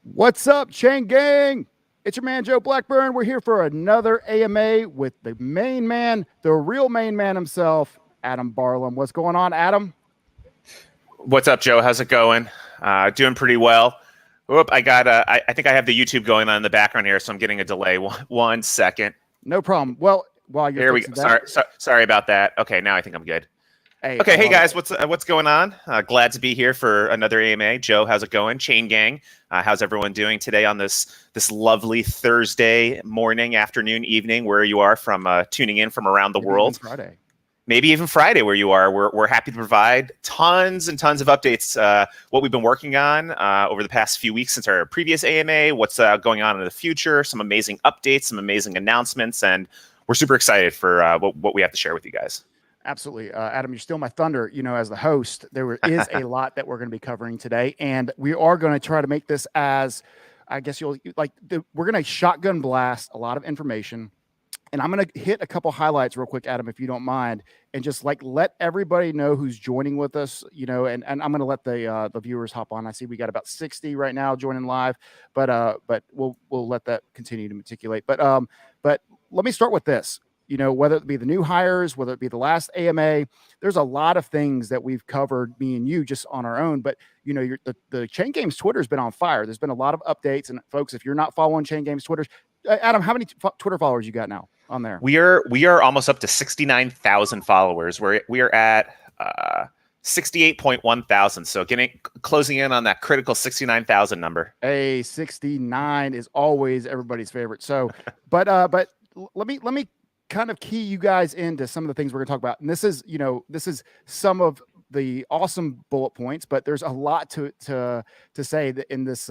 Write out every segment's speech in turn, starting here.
What's up, Chain Gang? It's your man, Joe Blackburn. We're here for another AMA with the main man, the real main man himself, Adam Barlam. What's going on, Adam? What's up, Joe? How's it going? Doing pretty well. Whoop, I got. I think I have the YouTube going on in the background here, so I'm getting a delay. One second. No problem. Well, while you're Here we go. fixing that, Sorry about that. Okay, now I think I'm good. hey, I Okay, hey love it. guys, what's going on? Glad to be here for another AMA. Joe, how's it going? Chain Gang, how's everyone doing today on this lovely Thursday morning, afternoon, evening, where you are from, tuning in from around the Maybe even world? Friday. Maybe even Friday where you are. We're happy to provide tons and tons of updates, what we've been working on over the past few weeks since our previous AMA, what's going on in the future, some amazing updates, some amazing announcements, and we're super excited for what we have to share with you guys. Absolutely. Adam, you're still my thunder. As the host, is a lot that we're going to be covering today. And we are going to try to make this as, I guess we're going to shotgun blast a lot of information. And I'm going to hit a couple highlights real quick, Adam, if you don't mind, and just let everybody know who's joining with us, and I'm going to let the viewers hop on. I see we got about 60 right now joining live, but we'll let that continue to matriculate. But let me start with this. Whether it be the new hires, whether it be the last AMA, there's a lot of things that we've covered, me and you, just on our own. But the Chain Games Twitter has been on fire. There's been a lot of updates, and folks, if you're not following Chain Games Twitter, Adam, how many Twitter followers you got now on there? We are almost up to 69,000 followers. We are at 68.1 thousand. So closing in on that critical 69,000 number. Hey, 69 is always everybody's favorite. So, but let me kind of key you guys into some of the things we're going to talk about. And this is some of the awesome bullet points, but there's a lot to say that in this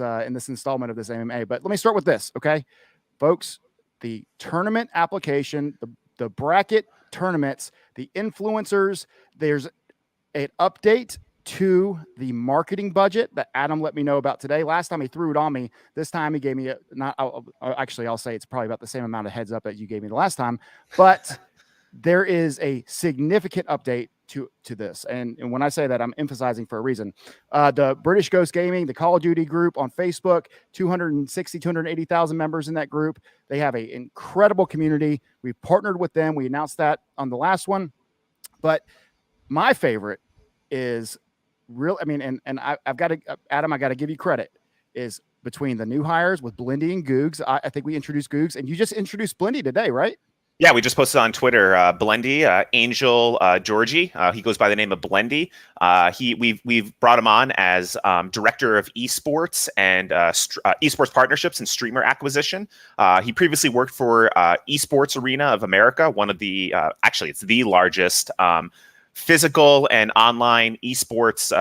installment of this AMA. But let me start with this, okay, folks. The tournament application, the bracket tournaments, the influencers. There's an update to the marketing budget that Adam let me know about today. Last time he threw it on me. This time he gave me I'll say it's probably about the same amount of heads up that you gave me the last time, but there is a significant update to this. And when I say that, I'm emphasizing for a reason. The British Ghost Gaming, the Call of Duty group on Facebook, 280,000 members in that group. They have an incredible community. We've partnered with them. We announced that on the last one. But my favorite is I've got to, Adam, I got to give you credit, is between the new hires with Blendy and Googs. I think we introduced Googs, and you just introduced Blendy today, right? Yeah, we just posted on Twitter, Blendy, Angel Georgie. He goes by the name of Blendy. We've brought him on as director of esports and esports partnerships and streamer acquisition. He previously worked for Esports Arena of America, one of the actually it's the largest physical and online esports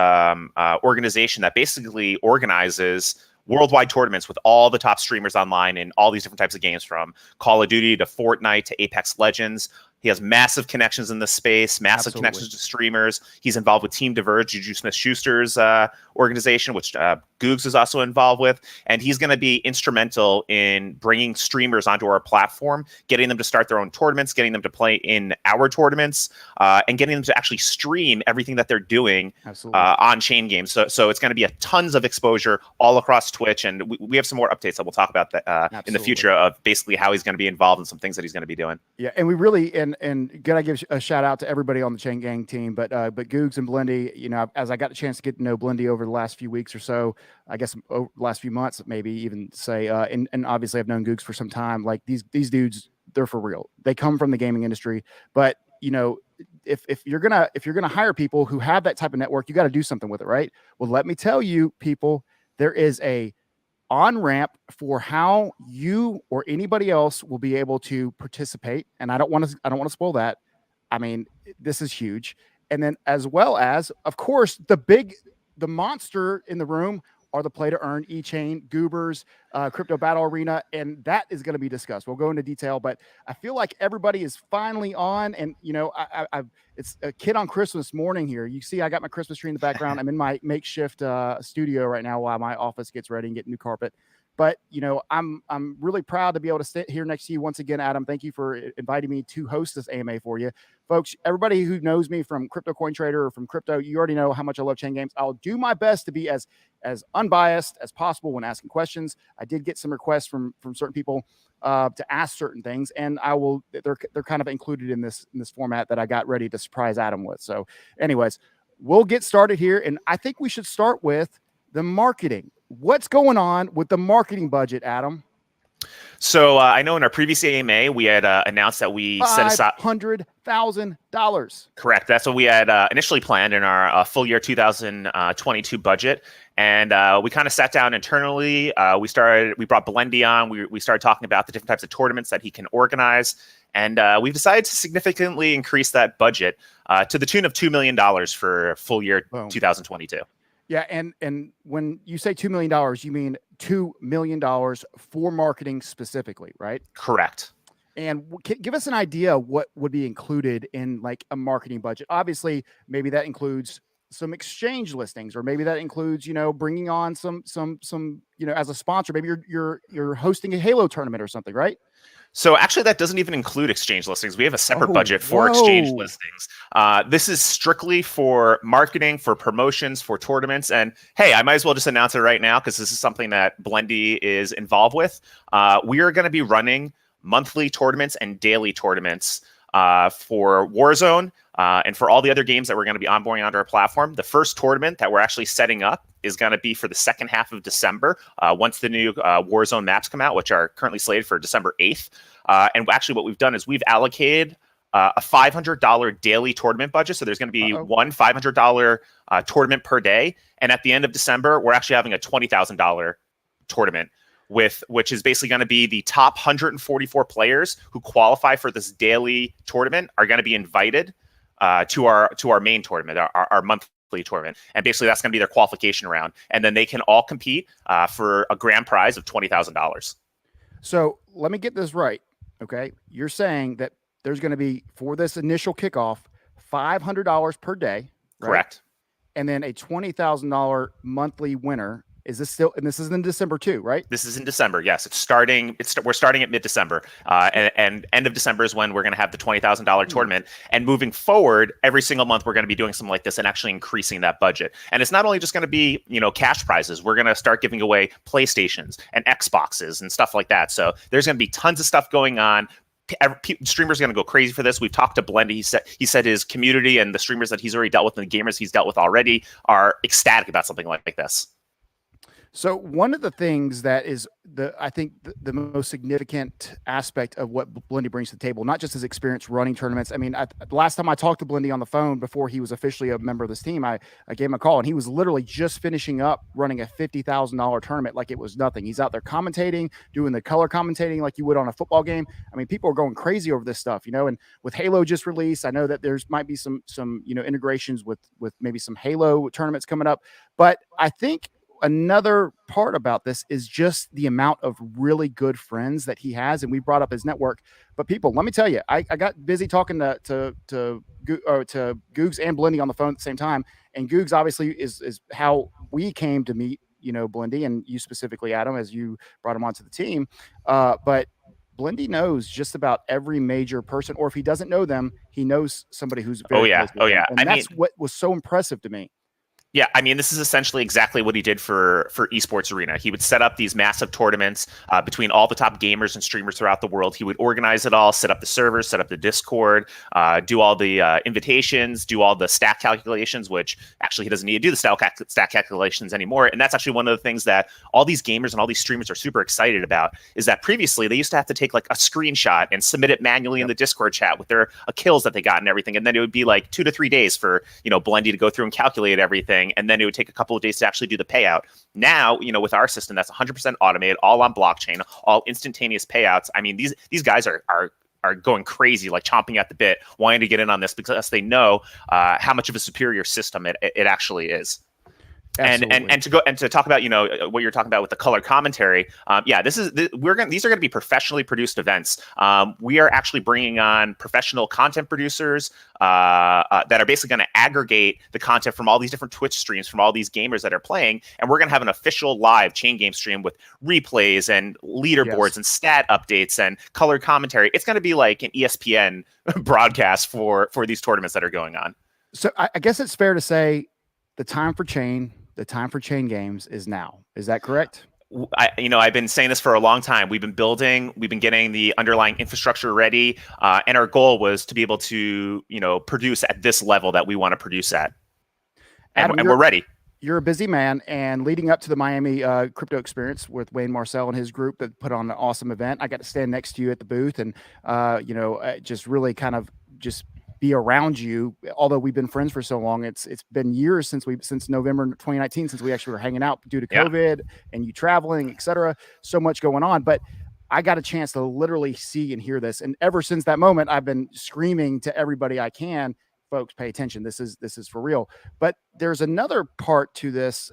organization that basically organizes worldwide tournaments with all the top streamers online in all these different types of games, from Call of Duty to Fortnite to Apex Legends. He has massive connections in this space, massive connections to streamers. He's involved with Team Diverge, Juju Smith-Schuster's organization, which Googs is also involved with. And he's going to be instrumental in bringing streamers onto our platform, getting them to start their own tournaments, getting them to play in our tournaments, and getting them to actually stream everything that they're doing on Chain Games. So it's going to be a tons of exposure all across Twitch. And we have some more updates that we'll talk about that in the future, of basically how he's going to be involved in some things that he's going to be doing. Yeah, and we really and gotta give a shout out to everybody on the Chain Gang team, but Googs and Blendy, as I got the chance to get to know Blendy over the last few weeks or so, I guess over the last few months, maybe even say, and obviously I've known Googs for some time. Like these dudes, they're for real. They come from the gaming industry, but if you're gonna hire people who have that type of network, you got to do something with it, right? Well, let me tell you, people, there is a on-ramp for how you or anybody else will be able to participate. And I don't want to spoil that. I mean, this is huge. And then, as well as, of course, the monster in the room are the play to earn, eChain, Goobers, Crypto Battle Arena, and that is going to be discussed. We'll go into detail, but I feel like everybody is finally on. And it's a kid on Christmas morning here. You see, I got my Christmas tree in the background. I'm in my makeshift studio right now while my office gets ready and get new carpet. But I'm really proud to be able to sit here next to you once again, Adam. Thank you for inviting me to host this AMA for you, folks. Everybody who knows me from Crypto Coin Trader or from crypto, you already know how much I love chain games. I'll do my best to be as unbiased as possible when asking questions. I did get some requests from certain people to ask certain things, and I will. They're kind of included in this format that I got ready to surprise Adam with. So, anyways, we'll get started here, and I think we should start with the marketing. What's going on with the marketing budget, Adam? So I know in our previous AMA, we had announced that we set aside $500,000. Correct. That's what we had initially planned in our full year 2022 budget. And we kind of sat down internally. We brought Blendy on. We started talking about the different types of tournaments that he can organize. And we've decided to significantly increase that budget to the tune of $2 million for full year 2022. Yeah, and when you say $2 million, you mean $2 million for marketing specifically, right? Correct. And give us an idea of what would be included in like a marketing budget. Obviously, maybe that includes some exchange listings, or maybe that includes, bringing on some as a sponsor. Maybe you're hosting a Halo tournament or something, right? So actually, that doesn't even include exchange listings. We have a separate budget for exchange listings. This is strictly for marketing, for promotions, for tournaments. And hey, I might as well just announce it right now because this is something that Blendy is involved with. We are going to be running monthly tournaments and daily tournaments for Warzone and for all the other games that we're going to be onboarding onto our platform. The first tournament that we're actually setting up is going to be for the second half of December, once the new Warzone maps come out, which are currently slated for December 8th. And actually what we've done is we've allocated a $500 daily tournament budget. So there's going to be one $500 tournament per day. And at the end of December, we're actually having a $20,000 tournament, which is basically going to be the top 144 players who qualify for this daily tournament are going to be invited to our main tournament, our monthly tournament. And basically that's going to be their qualification round. And then they can all compete for a grand prize of $20,000. So let me get this right. Okay. You're saying that there's going to be, for this initial kickoff, $500 per day. Right? Correct. And then a $20,000 monthly winner. Is this still, and this is in December too, right? This is in December. Yes, we're starting at mid-December, and end of December is when we're going to have the $20,000 tournament. And moving forward, every single month we're going to be doing something like this and actually increasing that budget. And it's not only just going to be cash prizes. We're going to start giving away PlayStations and Xboxes and stuff like that. So there's going to be tons of stuff going on. Streamers are going to go crazy for this. We've talked to Blendy. He said his community and the streamers that he's already dealt with and the gamers he's dealt with already are ecstatic about something like this. So one of the things that is I think the most significant aspect of what Blendy brings to the table, not just his experience running tournaments. I mean, the last time I talked to Blendy on the phone before he was officially a member of this team, I gave him a call, and he was literally just finishing up running a $50,000 tournament like it was nothing. He's out there commentating, doing the color commentating like you would on a football game. I mean, people are going crazy over this stuff, and with Halo just released, I know that there's might be some integrations with maybe some Halo tournaments coming up, but I think another part about this is just the amount of really good friends that he has, and we brought up his network. But people, let me tell you, I got busy talking to Googs and Blendy on the phone at the same time, and Googs obviously is how we came to meet Blendy, and you specifically, Adam, as you brought him onto the team. But Blendy knows just about every major person, or if he doesn't know them, he knows somebody who's very close to them. And that's what was so impressive to me. Yeah, I mean, this is essentially exactly what he did for Esports Arena. He would set up these massive tournaments between all the top gamers and streamers throughout the world. He would organize it all, set up the servers, set up the Discord, do all the invitations, do all the stat calculations, which actually he doesn't need to do the stat calculations anymore. And that's actually one of the things that all these gamers and all these streamers are super excited about, is that previously they used to have to take like a screenshot and submit it manually in the Discord chat with their kills that they got and everything. And then it would be like 2 to 3 days for, Blendy to go through and calculate everything. And then it would take a couple of days to actually do the payout. Now, with our system, that's 100% automated, all on blockchain, all instantaneous payouts. I mean, these guys are going crazy, like chomping at the bit, wanting to get in on this because they know how much of a superior system it actually is. Absolutely. And to talk about what you're talking about with the color commentary. These are going to be professionally produced events. We are actually bringing on professional content producers that are basically going to aggregate the content from all these different Twitch streams from all these gamers that are playing, and we're going to have an official live chain game stream with replays and leaderboards and stat updates and color commentary. It's going to be like an ESPN broadcast for these tournaments that are going on. So I guess it's fair to say the time for chain games is now. Is that correct? I've been saying this for a long time. We've been getting the underlying infrastructure ready, and our goal was to be able to, produce at this level that we want to produce at, and we're ready. You're a busy man, and leading up to the Miami crypto experience with Wayne Marcel and his group that put on an awesome event, I got to stand next to you at the booth and, just really kind of just be around you. Although we've been friends for so long, it's been years since November 2019 since we actually were hanging out due to COVID and you traveling, etc. So much going on, but I got a chance to literally see and hear this, and ever since that moment, I've been screaming to everybody I can, folks, pay attention. This is for real. But there's another part to this.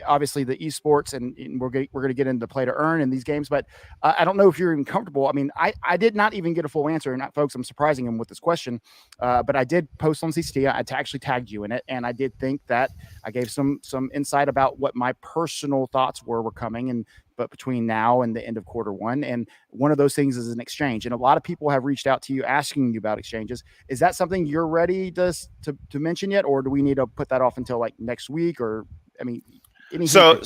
Obviously the esports, and we're going to get into play to earn in these games, but I don't know if you're even comfortable. I mean, I did not even get a full answer, and folks, I'm surprising him with this question, but I did post on CCT. I actually tagged you in it, and I did think that I gave some insight about what my personal thoughts were coming, but between now and the end of Q1, and one of those things is an exchange, and a lot of people have reached out to you asking you about exchanges. Is that something you're ready to mention yet, or do we need to put that off until like next week? Or I mean, So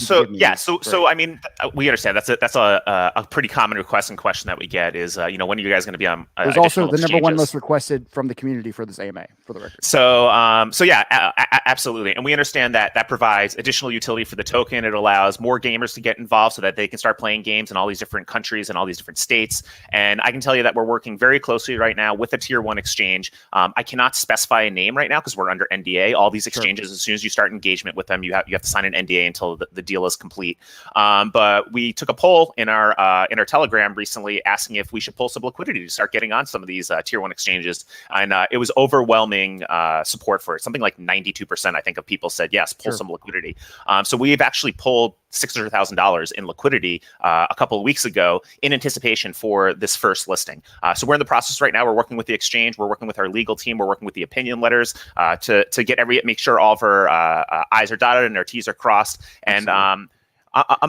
I mean, we understand that's a pretty common request and question that we get is when are you guys going to be on? There's also the number one most requested from the community for this AMA, for the record. So absolutely, and we understand that provides additional utility for the token. It allows more gamers to get involved so that they can start playing games in all these different countries and all these different states. And I can tell you that we're working very closely right now with a tier 1 exchange. I cannot specify a name right now because we're under NDA. All these exchanges, as soon as you start engagement with them, you have to sign an NDA until the deal is complete. But we took a poll in our Telegram recently asking if we should pull some liquidity to start getting on some of these tier 1 exchanges, and it was overwhelming support for it. Something like 92%, I think, of people said yes, pull some liquidity. So we've actually pulled $600,000 in liquidity a couple of weeks ago in anticipation for this first listing. So we're in the process right now. We're working with the exchange. We're working with our legal team. We're working with the opinion letters to make sure all of our I's are dotted and our T's are crossed. And I'm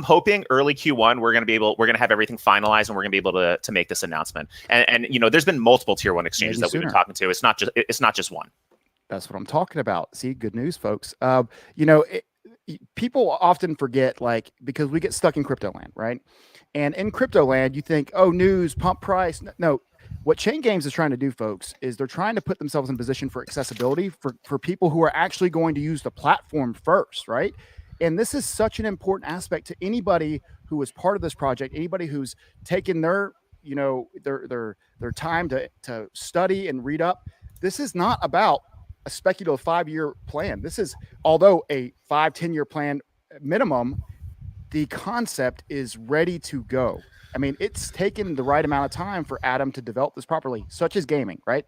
hoping early Q1 we're going to have everything finalized and we're going to be able to make this announcement. And there's been multiple tier 1 exchanges that we've been talking to. It's not just one. That's what I'm talking about. See, good news, folks. People often forget, because we get stuck in crypto land, right? And in crypto land, you think, oh, news, pump price. No, what Chain Games is trying to do, folks, is they're trying to put themselves in position for accessibility for people who are actually going to use the platform first, right? And this is such an important aspect to anybody who is part of this project, anybody who's taken their time to study and read up. This is not about a speculative 5-year plan. This is, although a 5-10-year plan minimum, the concept is ready to go. I mean, it's taken the right amount of time for Adam to develop this properly, such as gaming, right?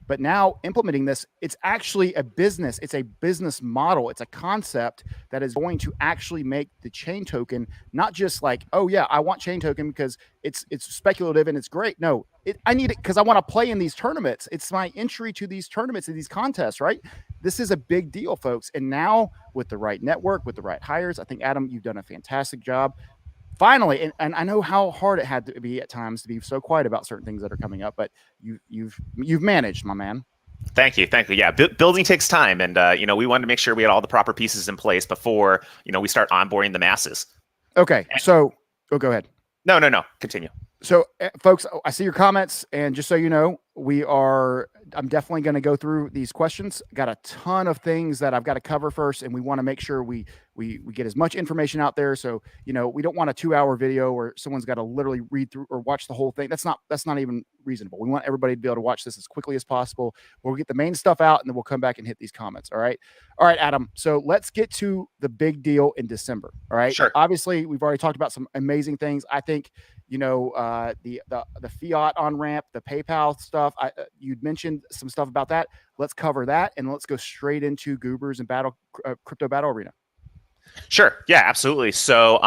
But now implementing this, it's actually a business. It's a business model. It's a concept that is going to actually make the chain token not just like, oh yeah, I want chain token because it's speculative and it's great. No, I need it because I want to play in these tournaments. It's my entry to these tournaments and these contests, right? This is a big deal, folks. And now with the right network, with the right hires, I think, Adam, you've done a fantastic job. Finally, and I know how hard it had to be at times to be so quiet about certain things that are coming up, but you've managed, my man. Thank you. Yeah, building takes time, and we wanted to make sure we had all the proper pieces in place before we start onboarding the masses. Okay, so go ahead. No, continue. So, folks, I see your comments, and just so you know, I'm definitely going to go through these questions. Got a ton of things that I've got to cover first, and we want to make sure we get as much information out there. So, we don't want a 2-hour video where someone's got to literally read through or watch the whole thing. That's not even reasonable. We want everybody to be able to watch this as quickly as possible. We'll get the main stuff out, and then we'll come back and hit these comments. All right, Adam. So let's get to the big deal in December. All right. Sure. Obviously, we've already talked about some amazing things. I think the fiat on ramp, the PayPal stuff. You'd mentioned some stuff about that. Let's cover that, and let's go straight into Goobers and Crypto Battle Arena. Sure. Yeah, absolutely. So,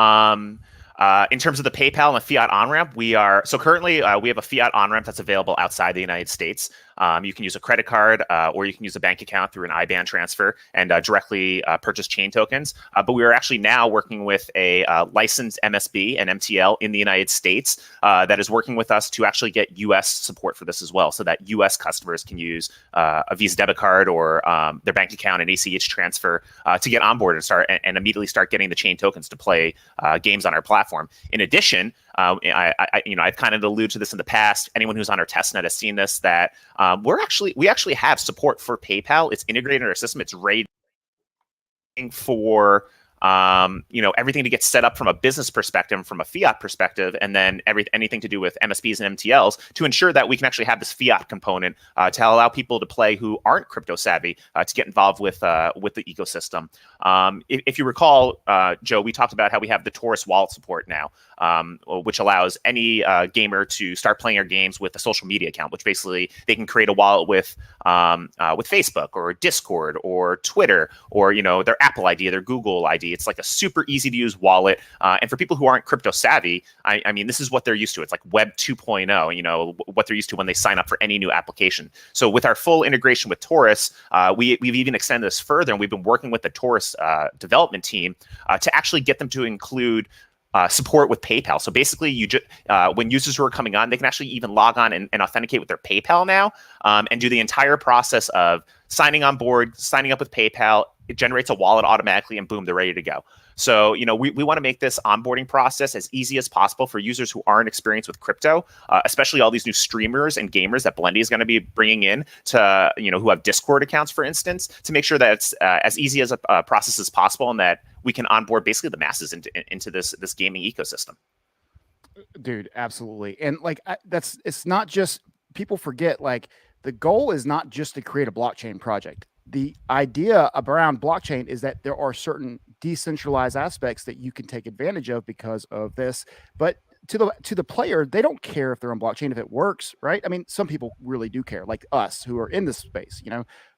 in terms of the PayPal and the fiat on ramp, currently we have a fiat on ramp that's available outside the United States. You can use a credit card or you can use a bank account through an IBAN transfer and directly purchase chain tokens. But we are actually now working with a licensed MSB and MTL in the United States that is working with us to actually get US support for this as well, so that US customers can use a Visa debit card or their bank account and ACH transfer to get on board and and immediately start getting the chain tokens to play games on our platform. In addition, I've kind of alluded to this in the past. Anyone who's on our testnet has seen this, that we actually have support for PayPal. It's integrated in our system. It's ready for everything to get set up from a business perspective, from a fiat perspective, and then anything to do with MSPs and MTLs to ensure that we can actually have this fiat component to allow people to play who aren't crypto savvy to get involved with the ecosystem. If you recall, Joe, we talked about how we have the Taurus wallet support now, which allows any gamer to start playing our games with a social media account, which basically they can create a wallet with Facebook or Discord or Twitter or their Apple ID, their Google ID. It's like a super easy to use wallet. And for people who aren't crypto savvy, I mean, this is what they're used to. It's like Web 2.0, what they're used to when they sign up for any new application. So with our full integration with Taurus, we've even extended this further, and we've been working with the Taurus development team to actually get them to include support with PayPal. So basically, when users who are coming on, they can actually even log on and authenticate with their PayPal now, and do the entire process of signing on board, signing up with PayPal. It generates a wallet automatically, and boom, they're ready to go. So, we want to make this onboarding process as easy as possible for users who aren't experienced with crypto, especially all these new streamers and gamers that Blendy is going to be bringing in to, who have Discord accounts, for instance, to make sure that it's as easy as a process as possible, and that we can onboard basically the masses into this gaming ecosystem. Dude, absolutely. And it's not just, people forget, the goal is not just to create a blockchain project. The idea around blockchain is that there are certain decentralized aspects that you can take advantage of because of this. But to the player, they don't care if they're on blockchain, if it works, right? I mean, some people really do care, like us who are in this space,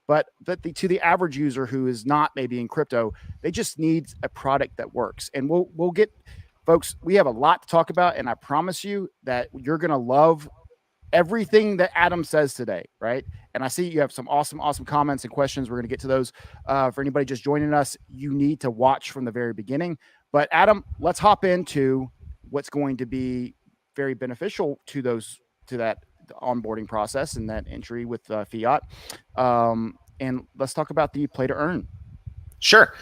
but to the average user who is not maybe in crypto, they just need a product that works. And we'll get, folks, we have a lot to talk about, and I promise you that you're going to love everything that Adam says today, right? And I see you have some awesome comments and questions. We're going to get to those. For anybody just joining us, you need to watch from the very beginning. But Adam, let's hop into what's going to be very beneficial to that onboarding process and that entry with fiat. And let's talk about the play to earn. Sure.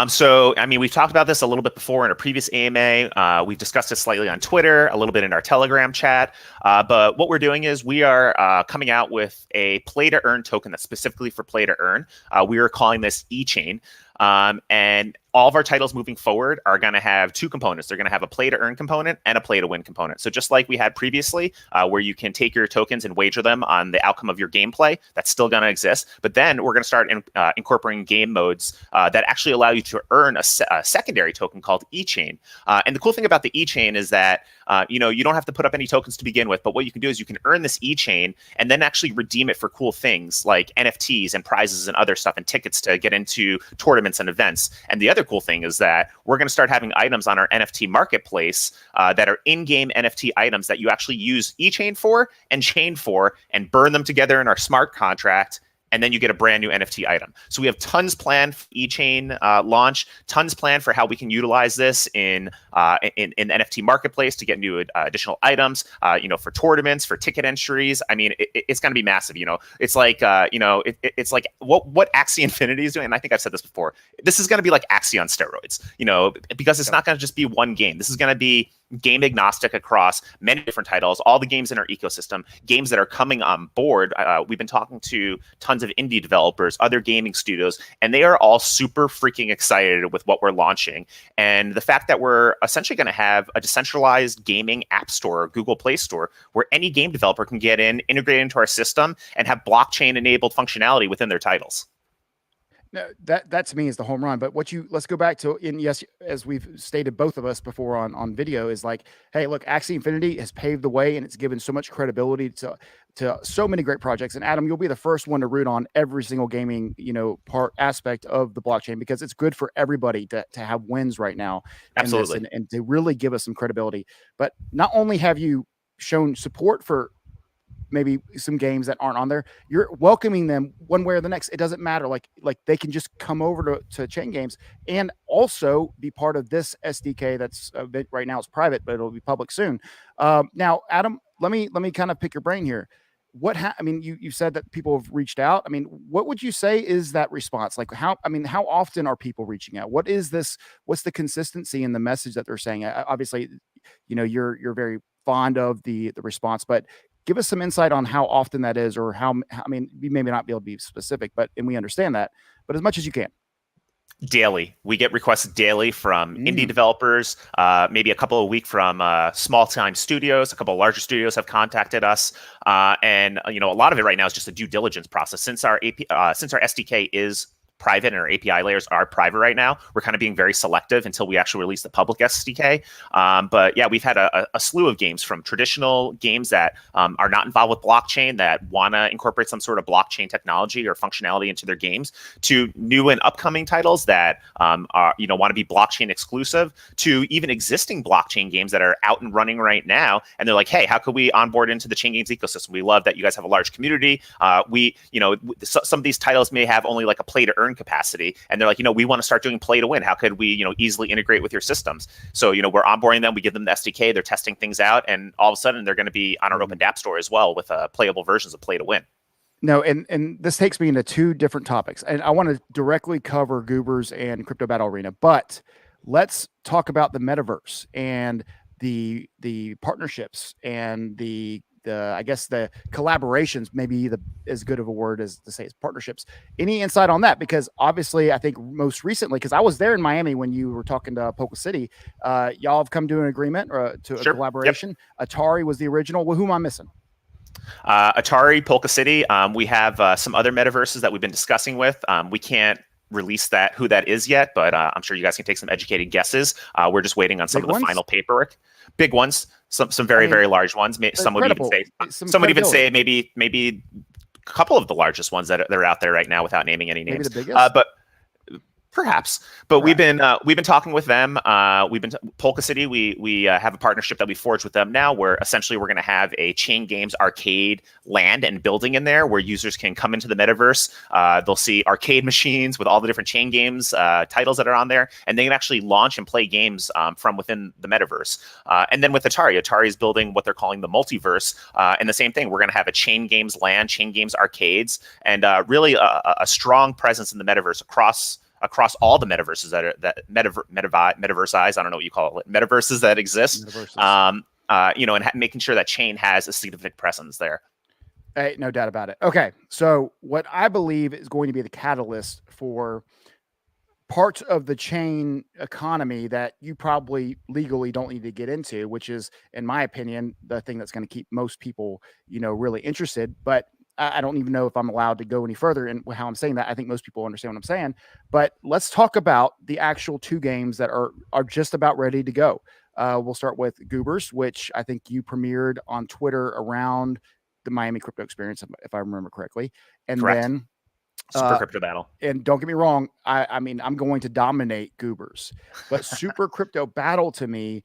So, I mean, we've talked about this a little bit before in a previous AMA. We've discussed it slightly on Twitter, a little bit in our Telegram chat. But what we're doing is we are coming out with a play-to-earn token that's specifically for play-to-earn. We are calling this eChain. And all of our titles moving forward are going to have two components. They're going to have a play-to-earn component and a play-to-win component. So just like we had previously, where you can take your tokens and wager them on the outcome of your gameplay, that's still going to exist. But then we're going to start incorporating game modes that actually allow you to earn a secondary token called eChain. And the cool thing about the eChain is that you don't have to put up any tokens to begin with. But what you can do is you can earn this eChain and then actually redeem it for cool things like NFTs and prizes and other stuff and tickets to get into tournaments and events. And the other cool thing is that we're going to start having items on our NFT marketplace that are in-game NFT items that you actually use eChain for and chain for and burn them together in our smart contract. And then you get a brand new NFT item. So we have tons planned for eChain launch, tons planned for how we can utilize this in the NFT marketplace to get new additional items, for tournaments, for ticket entries. I mean, it's going to be massive. It's like, it's like what Axie Infinity is doing. And I think I've said this before. This is going to be like Axie on steroids, because it's not going to just be one game. This is going to be game agnostic across many different titles, all the games in our ecosystem, games that are coming on board. We've been talking to tons of indie developers, other gaming studios, and they are all super freaking excited with what we're launching. And the fact that we're essentially going to have a decentralized gaming app store, or Google Play Store, where any game developer can get in, integrate into our system, and have blockchain-enabled functionality within their titles. No, that to me is the home run. But let's go back to, and yes, as we've stated both of us before on video, is like, hey, look, Axie Infinity has paved the way, and it's given so much credibility to so many great projects. And Adam, you'll be the first one to root on every single gaming part aspect of the blockchain, because it's good for everybody to have wins right now in this, Absolutely. and to really give us some credibility. But not only have you shown support for maybe some games that aren't on there, you're welcoming them one way or the next. It doesn't matter. Like they can just come over to Chain Games and also be part of this SDK that's right now it's private, but it'll be public soon. Now, Adam, let me kind of pick your brain here. I mean, you said that people have reached out. I mean, what would you say is that response? Like how often are people reaching out? What's the consistency in the message that they're saying? Obviously, you're very fond of the response, but give us some insight on how often that is, or I mean, we may not be able to be specific, and we understand that, but as much as you can. Daily. We get requests daily from indie developers, maybe a couple a week from small-time studios. A couple of larger studios have contacted us. And a lot of it right now is just a due diligence process. Since our SDK is private and our API layers are private right now, we're kind of being very selective until we actually release the public SDK. But yeah, we've had a slew of games, from traditional games that are not involved with blockchain that want to incorporate some sort of blockchain technology or functionality into their games, to new and upcoming titles that want to be blockchain exclusive, to even existing blockchain games that are out and running right now. And they're like, hey, how could we onboard into the Chain Games ecosystem? We love that you guys have a large community. Some of these titles may have only like a play to earn capacity, and they're like, we want to start doing play to win. How could we easily integrate with your systems? So we're onboarding them, we give them the SDK, they're testing things out, and all of a sudden they're going to be on our open dApp store as well with playable versions of play to win. No, and this takes me into two different topics, and I want to directly cover Goobers and Crypto Battle Arena, but let's talk about the metaverse and the partnerships and the I guess the collaborations, maybe as good of a word as to say is partnerships. Any insight on that? Because obviously, I think most recently, because I was there in Miami when you were talking to Polka City, y'all have come to an agreement or to a collaboration. Yep. Atari was the original. Well, who am I missing? Atari, Polka City. We have some other metaverses that we've been discussing with. We can't release who that is yet, but I'm sure you guys can take some educated guesses. We're just waiting on some of the final paperwork. Big ones, some very very large ones. Some would even say maybe a couple of the largest ones that are out there right now without naming any names. Maybe the biggest? But perhaps. But we've been talking with them. Polka City. We have a partnership that we forged with them now, where essentially we're going to have a Chain Games arcade land and building in there, where users can come into the metaverse. They'll see arcade machines with all the different Chain Games titles that are on there, and they can actually launch and play games from within the metaverse. And then with Atari is building what they're calling the multiverse, and the same thing. We're going to have a Chain Games land, Chain Games arcades, and really a strong presence in the metaverse across all the metaverses metaverse-ized, I don't know what you call it, metaverses that exist, and making sure that Chain has a significant presence there. Hey, no doubt about it. Okay, so what I believe is going to be the catalyst for parts of the chain economy that you probably legally don't need to get into, which is, in my opinion, the thing that's going to keep most people, really interested. But I don't even know if I'm allowed to go any further in how I'm saying that. I think most people understand what I'm saying. But let's talk about the actual two games that are just about ready to go. We'll start with Goobers, which I think you premiered on Twitter around the Miami Crypto Experience, if I remember correctly. And Correct. Then Super Crypto Battle. And don't get me wrong, I mean, I'm going to dominate Goobers, but Super Crypto Battle to me,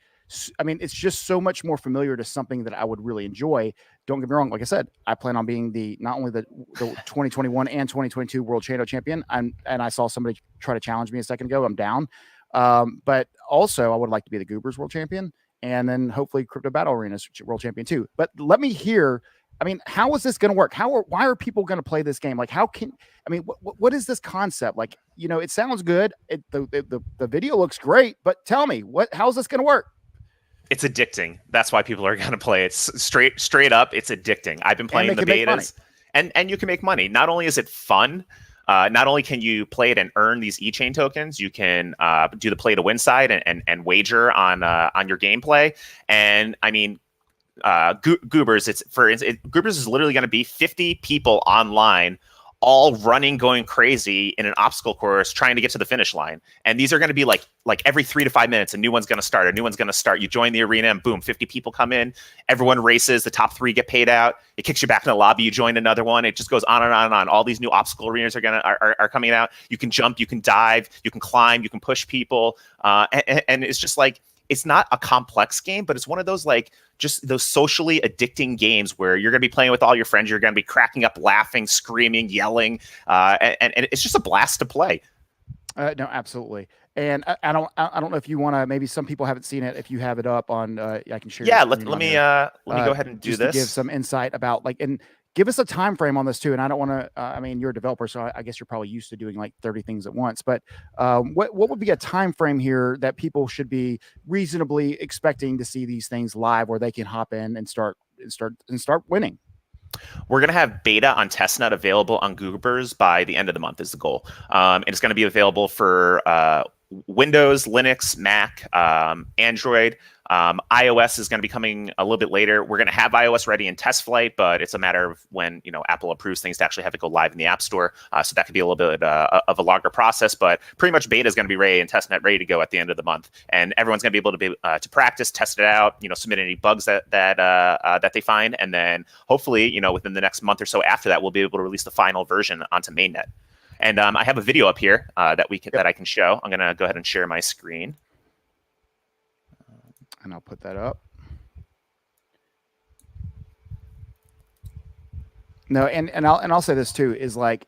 I mean, it's just so much more familiar to something that I would really enjoy. Don't get me wrong. Like I said, I plan on being not only the 2021 and 2022 World Champion, and I saw somebody try to challenge me a second ago. I'm down. But also I would like to be the Goobers World Champion, and then hopefully Crypto Battle Arena's World Champion too. But let me hear, I mean, how is this going to work? Why are people going to play this game? Like, what is this concept? Like, it sounds good. The video looks great, but tell me, how's this going to work? It's addicting. That's why people are going to play it. Straight up, it's addicting. I've been playing the betas, and you can make money. Not only is it fun, not only can you play it and earn these eChain tokens, you can do the play to win side and wager on your gameplay. And I mean, Goobers, Goobers is literally going to be 50 people online, all running, going crazy in an obstacle course, trying to get to the finish line. And these are going to be like every 3 to 5 minutes, a new one's going to start. A new one's going to start. You join the arena, and boom, 50 people come in. Everyone races. The top 3 get paid out. It kicks you back in the lobby. You join another one. It just goes on and on and on. All these new obstacle arenas are coming out. You can jump. You can dive. You can climb. You can push people. And it's just like, it's not a complex game, but it's one of those like just those socially addicting games where you're going to be playing with all your friends. You're going to be cracking up, laughing, screaming, yelling, and it's just a blast to play. No, absolutely. And I don't know if you want to. Maybe some people haven't seen it. If you have it up on, I can share. Yeah, let me go ahead and do just this. To give some insight about and give us a time frame on this too. And I don't want to. I mean, you're a developer, so I guess you're probably used to doing like 30 things at once. But what would be a time frame here that people should be reasonably expecting to see these things live, where they can hop in and start winning? We're going to have beta on testnet available on Goobers by the end of the month is the goal. And it's going to be available for Windows, Linux, Mac, Android. iOS is going to be coming a little bit later. We're going to have iOS ready in test flight, but it's a matter of when Apple approves things to actually have it go live in the App Store. So that could be a little bit of a longer process, but pretty much beta is going to be ready and testnet ready to go at the end of the month, and everyone's going to be able to practice, test it out, submit any bugs that they find, and then hopefully within the next month or so after that, we'll be able to release the final version onto mainnet. And I have a video up here that I can show. I'm going to go ahead and share my screen. And I'll put that up. No, and I'll say this too, is like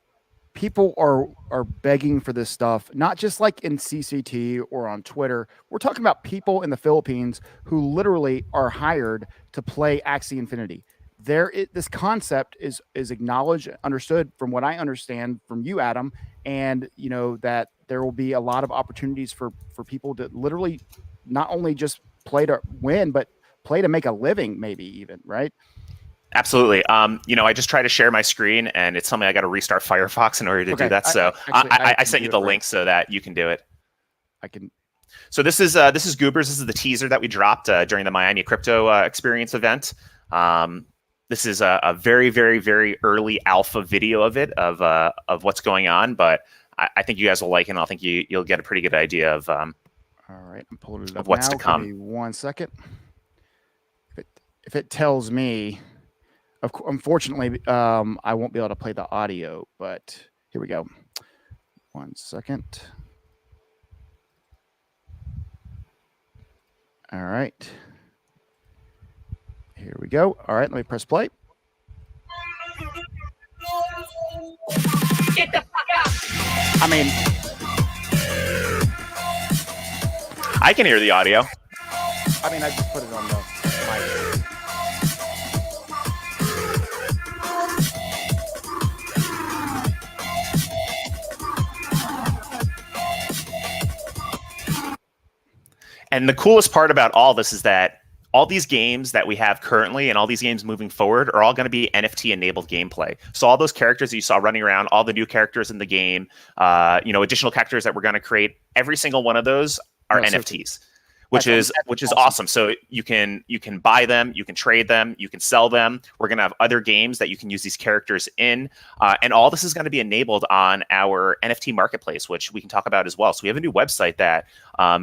people are begging for this stuff, not just like in CCT or on Twitter. We're talking about people in the Philippines who literally are hired to play Axie Infinity. This concept is acknowledged, understood from what I understand from you, Adam, and that there will be a lot of opportunities for people to literally not only just play to win, but play to make a living, maybe even, right? Absolutely. I just try to share my screen, and it's something I got to restart Firefox in order to do that. So I sent you the link so that you can do it. I can. So this is Goobers. This is the teaser that we dropped during the Miami Crypto Experience event. This is a very, very, very early alpha video of what's going on, but I think you guys will like it, and I think you'll get a pretty good idea of all right, I'm pulling it up of what's now. to come. Give me 1 second. If it tells me, unfortunately, I won't be able to play the audio, but here we go. 1 second. All right. Here we go. All right, let me press play. Get the fuck out! I mean, I can hear the audio. I just put it on the mic. And the coolest part about all this is that all these games that we have currently and all these games moving forward are all going to be NFT enabled gameplay. So all those characters that you saw running around, all the new characters in the game, additional characters that we're going to create, every single one of those are NFTs. Which is awesome. So you can buy them, you can trade them, you can sell them. We're going to have other games that you can use these characters in, and all this is going to be enabled on our NFT marketplace, which we can talk about as well. So we have a new website that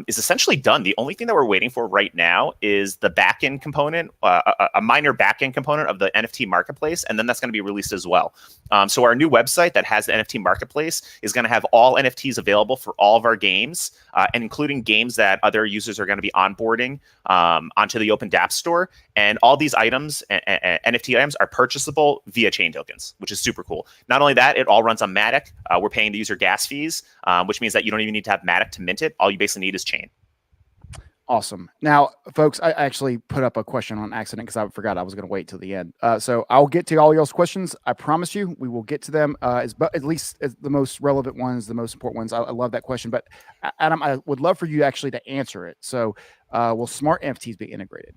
is essentially done. The only thing that we're waiting for right now is the backend component, a minor backend component of the NFT marketplace, and then that's going to be released as well. So our new website that has the NFT marketplace is going to have all NFTs available for all of our games, and including games that other users are going to be onboarding onto the Open DApp store. And all these items, NFT items, are purchasable via chain tokens, which is super cool. Not only that, it all runs on Matic. We're paying the user gas fees, which means that you don't even need to have Matic to mint it. All you basically need is chain. Awesome. Now, folks, I actually put up a question on accident because I forgot I was going to wait till the end. So I'll get to all y'all's questions. I promise you, we will get to them at least as the most relevant ones, the most important ones. I love that question. But Adam, I would love for you actually to answer it. So will smart NFTs be integrated?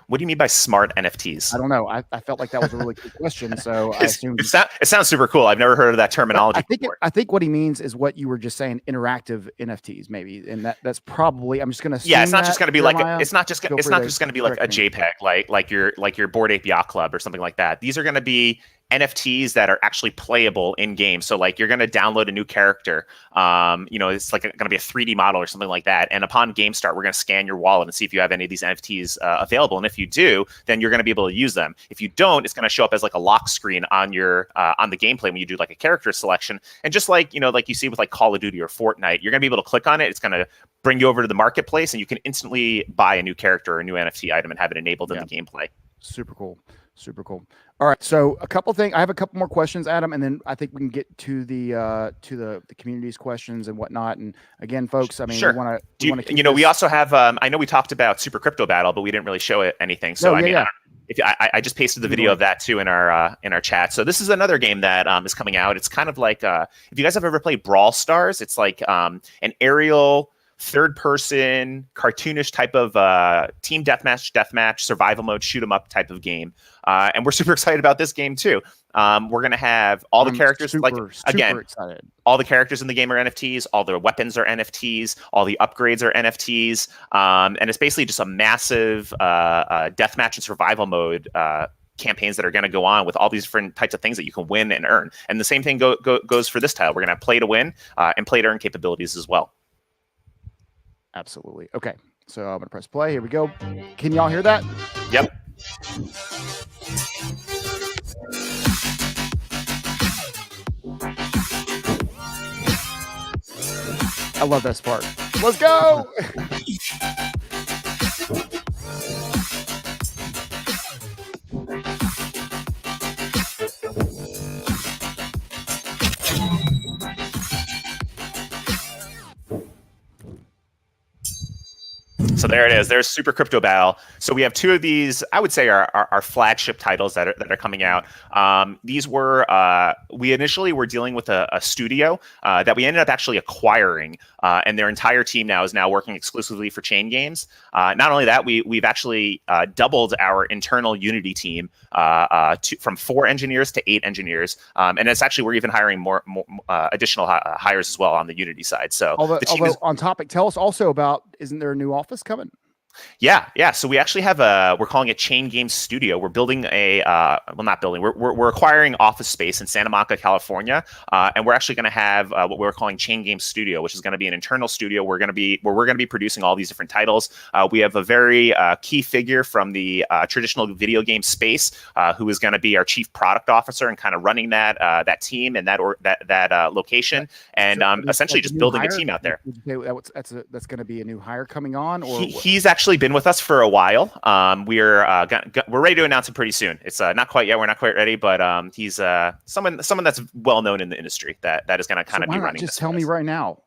What do you mean by smart NFTs? I don't know. I felt like that was a really good question. So I assumed it sounds super cool. I've never heard of that terminology. I think what he means is what you were just saying, interactive NFTs, maybe, and that's probably. I'm just going to. Yeah, it's not just going to be like it's not just going to be like a JPEG, like your Bored Ape Yacht Club or something like that. These are going to be NFTs that are actually playable in game. So like you're going to download a new character. It's like going to be a 3D model or something like that. And upon game start, we're going to scan your wallet and see if you have any of these NFTs available. And if you do, then you're going to be able to use them. If you don't, it's going to show up as like a lock screen on your on the gameplay when you do like a character selection. And just like like you see with like Call of Duty or Fortnite, you're going to be able to click on it. It's going to bring you over to the marketplace, and you can instantly buy a new character or a new NFT item and have it enabled in the gameplay. Super cool. Super cool. All right, so a couple things. I have a couple more questions, Adam, and then I think we can get to the community's questions and whatnot. And again, folks, I mean, sure. we want to. We also have. I know we talked about Super Crypto Battle, but we didn't really show it anything. So I just pasted the video of that too in our chat. So this is another game that is coming out. It's kind of like if you guys have ever played Brawl Stars, it's like an aerial third-person, cartoonish type of team deathmatch, survival mode, shoot 'em up type of game. And we're super excited about this game too. We're going to have all the characters, super excited. All the characters in the game are NFTs, all the weapons are NFTs, all the upgrades are NFTs. And it's basically just a massive deathmatch and survival mode campaigns that are going to go on with all these different types of things that you can win and earn. And the same thing goes for this title. We're going to have play to win and play to earn capabilities as well. Absolutely. Okay, so I'm going to press play. Here we go. Can y'all hear that? Yep. I love this part. Let's go. So there it is. There's Super Crypto Battle. So we have two of these, I would say, our flagship titles that are coming out. These were we initially were dealing with a studio that we ended up actually acquiring, and their entire team now is working exclusively for Chain Games. Not only that, we've actually doubled our internal Unity team from 4 engineers to 8 engineers, and it's actually we're even hiring more additional hires as well on the Unity side. So the team is on topic. Tell us also about, isn't there a new office coming? Yeah. So we actually have we're calling it Chain Games Studio. We're building we're acquiring office space in Santa Monica, California, and we're actually going to have what we're calling Chain Games Studio, which is going to be an internal studio. We're going to be producing all these different titles. We have a very key figure from the traditional video game space who is going to be our chief product officer and kind of running that team and that location, and essentially just building a team out there. That's going to be a new hire coming on, or he's actually been with us for a while. We're ready to announce him pretty soon. It's not quite yet. We're not quite ready, but he's someone that's well known in the industry that is going to kind of be running. Just tell me right now.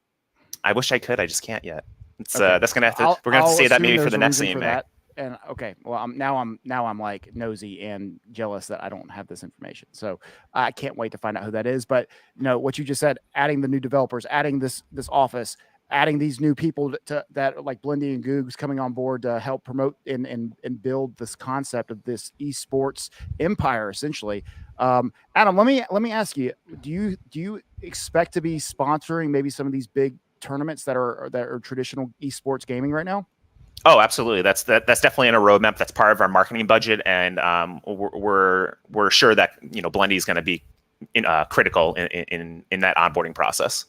I wish I could. I just can't yet. It's okay. That's gonna have to. We're gonna have to say that maybe for the next CMA. And okay, well, I'm like nosy and jealous that I don't have this information. So I can't wait to find out who that is. But what you just said, adding the new developers, adding this office, adding these new people that like Blendy and Googs coming on board to help promote and build this concept of this esports empire, essentially. Adam, let me ask you, do you expect to be sponsoring maybe some of these big tournaments that are traditional esports gaming right now? Oh, absolutely. That's definitely in a roadmap. That's part of our marketing budget, and we're sure that Blendy is going to be critical in that onboarding process.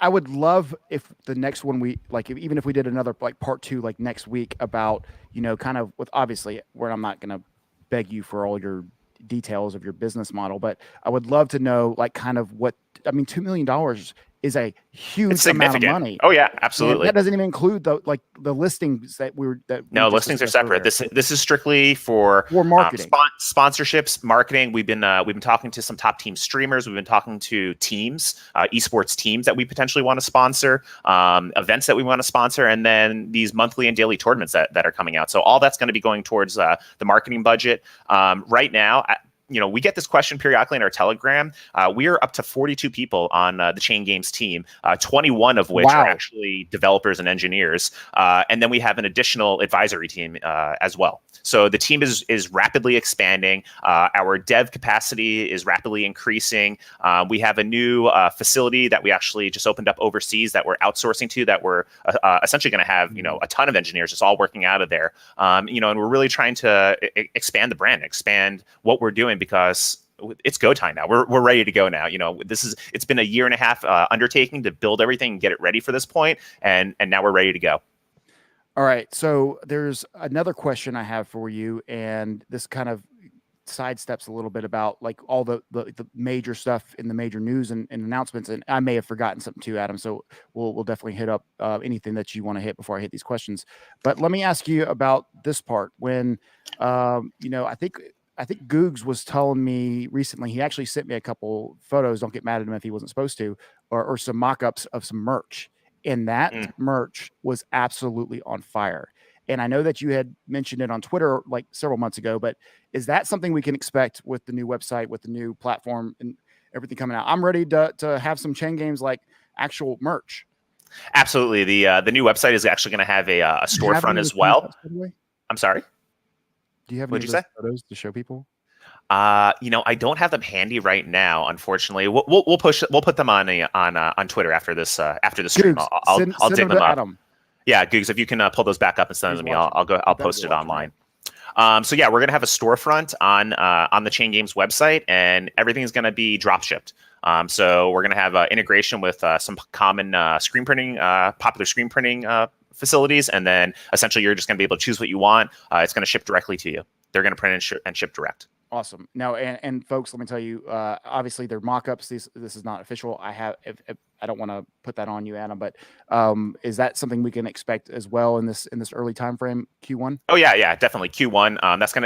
I would love if the next one even if we did another like part 2 like next week about kind of with, obviously where I'm not going to beg you for all your details of your business model, but I would love to know like kind of what $2 million is a huge amount of money. Oh yeah, absolutely. And that doesn't even include the listings that listings are separate. This is strictly for marketing, sponsorships, marketing. We've been talking to some top team streamers. We've been talking to teams, esports teams that we potentially want to sponsor, events that we want to sponsor, and then these monthly and daily tournaments that are coming out. So all that's going to be going towards the marketing budget. Right now, we get this question periodically in our Telegram. We are up to 42 people on the Chain Games team, 21 of which are actually developers and engineers. And then we have an additional advisory team as well. So the team is rapidly expanding. Our dev capacity is rapidly increasing. We have a new facility that we actually just opened up overseas that we're outsourcing to, that we're essentially going to have a ton of engineers just all working out of there. And we're really trying to expand the brand, expand what we're doing, because it's go time now. We're ready to go now. It's been a year and a half undertaking to build everything and get it ready for this point, and now we're ready to go. All right. So there's another question I have for you, and this kind of sidesteps a little bit about like all the major stuff in the major news and announcements. And I may have forgotten something too, Adam. So we'll definitely hit up anything that you want to hit before I hit these questions. But let me ask you about this part. When I think Googs was telling me recently, he actually sent me a couple photos. Don't get mad at him if he wasn't supposed to, or some mock-ups of some merch. And that merch was absolutely on fire. And I know that you had mentioned it on Twitter like several months ago, but is that something we can expect with the new website, with the new platform and everything coming out? I'm ready to have some chain games like actual merch. Absolutely. The new website is actually going to have a storefront as well. I'm sorry. Do you have any photos to show people? I don't have them handy right now, unfortunately. We'll put them on Twitter after this stream. I'll dig them up. Adam. Yeah, Googs, if you can pull those back up and send them to me, I'll post it online. So yeah, we're gonna have a storefront on the Chain Games website, and everything is gonna be drop shipped. So we're gonna have integration with some common popular screen printing facilities, and then essentially you're just gonna be able to choose what you want. It's gonna ship directly to you. They're gonna print and ship direct. Awesome. Now, and folks, let me tell you, obviously they're mock-ups. This is not official. I don't want to put that on you, Adam, but is that something we can expect as well in this early time frame, Q1? Oh yeah, definitely Q1.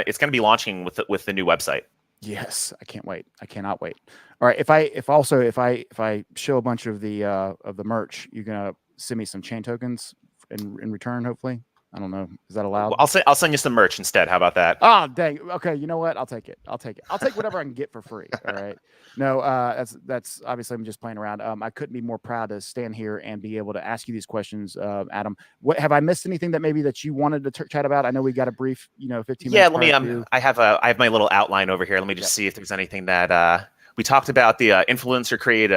It's gonna be launching with the new website. Yes, I can't wait. I cannot wait. All right, if I show a bunch of the merch, you're gonna send me some chain tokens in return, hopefully. I don't know. Is that allowed? Well, I'll send you some merch instead. How about that? Oh, dang. Okay. You know what? I'll take it. I'll take whatever I can get for free. All right. No, that's obviously I'm just playing around. I couldn't be more proud to stand here and be able to ask you these questions, Adam. What have I missed anything that maybe that you wanted to chat about? I know we got a brief, 15 minutes. Yeah, let me. I have my little outline over here. Let me just see if there's anything that we talked about the influencer create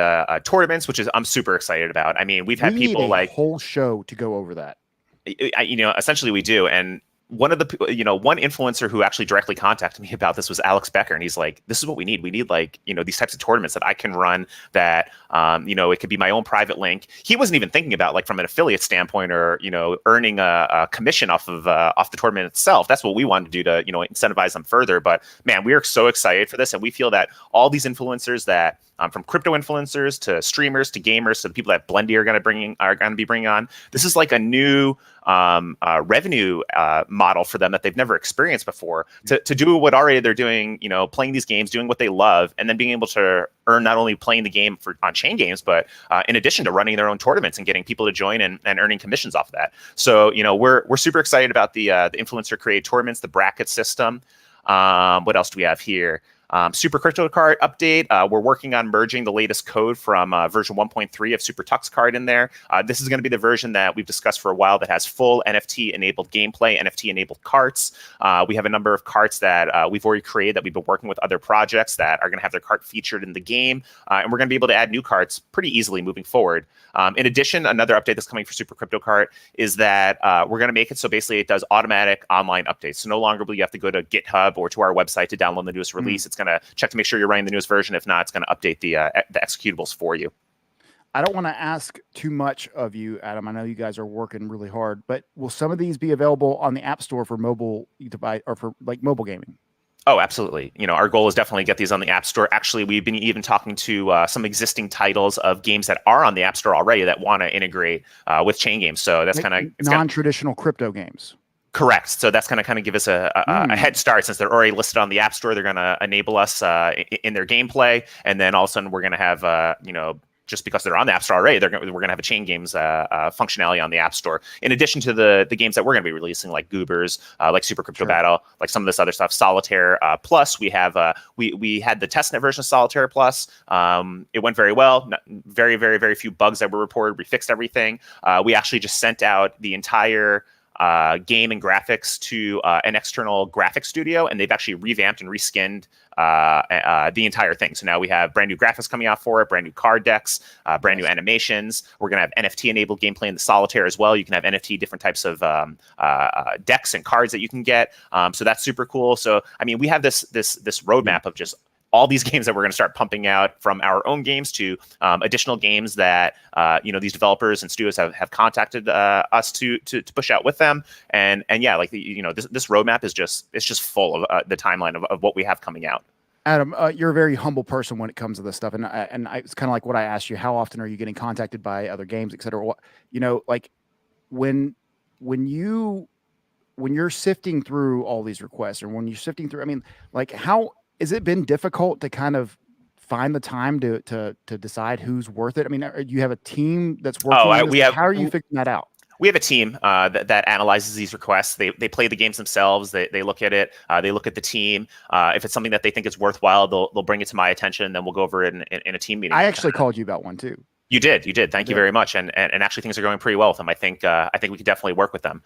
tournaments, which is I'm super excited about. I mean, we've had people like whole show to go over that. Essentially we do. And one of the, one influencer who actually directly contacted me about this was Alex Becker. And he's like, this is what we need. We need these types of tournaments that I can run that, it could be my own private link. He wasn't even thinking about like from an affiliate standpoint or, earning a commission off the tournament itself. That's what we wanted to do to, incentivize them further. But man, we are so excited for this. And we feel that all these influencers that, from crypto influencers to streamers to gamers to the people that Blendy are going to be bringing on. This is like a new revenue model for them that they've never experienced before. To do what already they're doing, playing these games, doing what they love, and then being able to earn not only playing the game on Chain Games, but in addition to running their own tournaments and getting people to join and earning commissions off of that. So we're super excited about the influencer create tournaments, the bracket system. What else do we have here? Super Crypto Card update. We're working on merging the latest code from version 1.3 of Super Tux Card in there. This is going to be the version that we've discussed for a while that has full NFT-enabled gameplay, NFT-enabled carts. We have a number of carts that we've already created that we've been working with other projects that are going to have their cart featured in the game. And we're going to be able to add new carts pretty easily moving forward. In addition, another update that's coming for Super Crypto Cart is that we're going to make it so basically it does automatic online updates. So no longer will you have to go to GitHub or to our website to download the newest release. It's going to check to make sure you're running the newest version. If not, it's going to update the executables for you. I don't want to ask too much of you, Adam. I know you guys are working really hard, but will some of these be available on the App Store for mobile device or for like mobile gaming? Oh, absolutely. Our goal is definitely to get these on the App Store. Actually, we've been even talking to some existing titles of games that are on the App Store already that want to integrate with Chain Games. So that's kind of non-traditional crypto games. Correct. So that's going to kind of give us a head start since they're already listed on the App Store. They're going to enable us in their gameplay, and then all of a sudden we're going to have just because they're on the App Store already, we're going to have a Chain Games functionality on the App Store. In addition to the games that we're going to be releasing, like Goobers, like Super Crypto Battle, like some of this other stuff, Solitaire Plus. We have we had the testnet version of Solitaire Plus. It went very well. Very, very, very few bugs that were reported. We fixed everything. We actually just sent out the entire game and graphics to an external graphics studio, and they've actually revamped and reskinned the entire thing. So now we have brand new graphics coming out for it, brand new card decks, brand new animations. We're going to have NFT enabled gameplay in the Solitaire as well. You can have NFT different types of decks and cards that you can get. So that's super cool. So I mean, we have this roadmap of just all these games that we're going to start pumping out, from our own games to additional games that these developers and studios have contacted us to push out with them. And yeah, like this roadmap is just full of the timeline of what we have coming out. Adam, you're a very humble person when it comes to this stuff, and it's kind of like what I asked you. How often are you getting contacted by other games, et cetera? What, like when you're sifting through all these requests, or when you're sifting through, I mean, like, how has it been difficult to kind of find the time to decide who's worth it? I mean, do you have a team that's working on this? How are you figuring that out? We have a team that analyzes these requests. They play the games themselves. They look at it. They look at the team. If it's something that they think is worthwhile, they'll bring it to my attention, and then we'll go over it in a team meeting. I actually called you about one too. You did. Thank you very much. And actually, things are going pretty well with them. I think we could definitely work with them.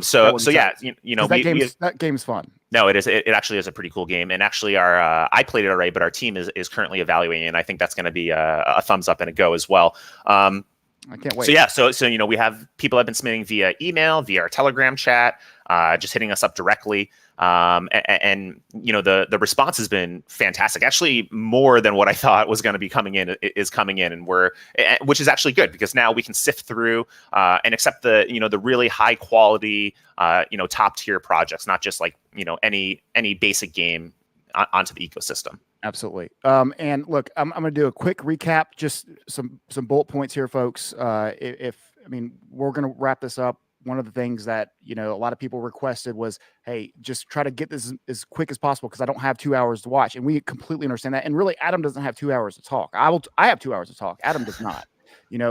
So yeah, that game's fun. No, it is. It actually is a pretty cool game. And actually, I played it already, but our team is currently evaluating it. And I think that's going to be a thumbs up and a go as well. I can't wait. So yeah, so we have people have been submitting via email, via our Telegram chat, just hitting us up directly. And the response has been fantastic. Actually, more than what I thought was going to be coming in is coming in, and which is actually good, because now we can sift through and accept the really high quality top tier projects, not just like any basic game onto the ecosystem. Absolutely. And look, I'm going to do a quick recap, just some bullet points here, folks. We're going to wrap this up. One of the things that, a lot of people requested was, hey, just try to get this as quick as possible, because I don't have 2 hours to watch. And we completely understand that. And really, Adam doesn't have 2 hours to talk. I have 2 hours to talk. Adam does not.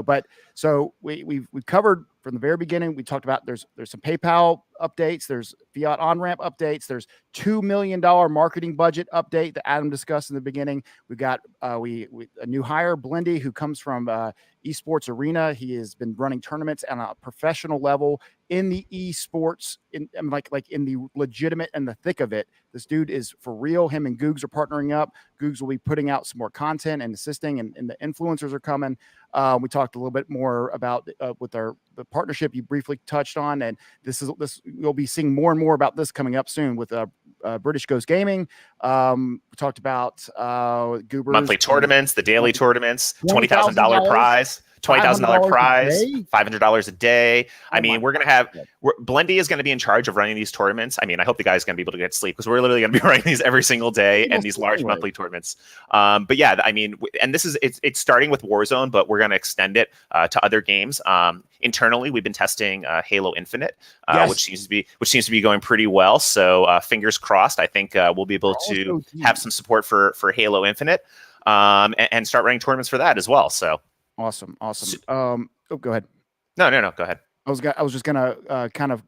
But so we've covered from the very beginning. We talked about there's some PayPal updates, there's fiat on-ramp updates, there's $2 million marketing budget update that Adam discussed in the beginning. We've got a new hire, Blendy, who comes from Esports Arena. He has been running tournaments on a professional level in the esports, in the legitimate and the thick of it. This dude is for real. Him and Googs are partnering up. Googs will be putting out some more content and assisting, and the influencers are coming. We talked a little bit more about with the partnership you briefly touched on, and this you'll be seeing more and more about this coming up soon with British Ghost Gaming. We talked about Goobers, monthly tournaments, the daily tournaments, $20,000 prize. $20,000 prize, $500 a day. I mean, we're going to have Blendy is going to be in charge of running these tournaments. I mean, I hope the guy's going to be able to get sleep, because we're literally going to be running these every single day, and these large monthly tournaments. But yeah, I mean, and it's starting with Warzone, but we're going to extend it to other games. Internally, we've been testing Halo Infinite, which seems to be going pretty well. So fingers crossed. I think we'll be able to have some support for Halo Infinite, and start running tournaments for that as well. So. Awesome. Go ahead. No, go ahead. I was just gonna kind of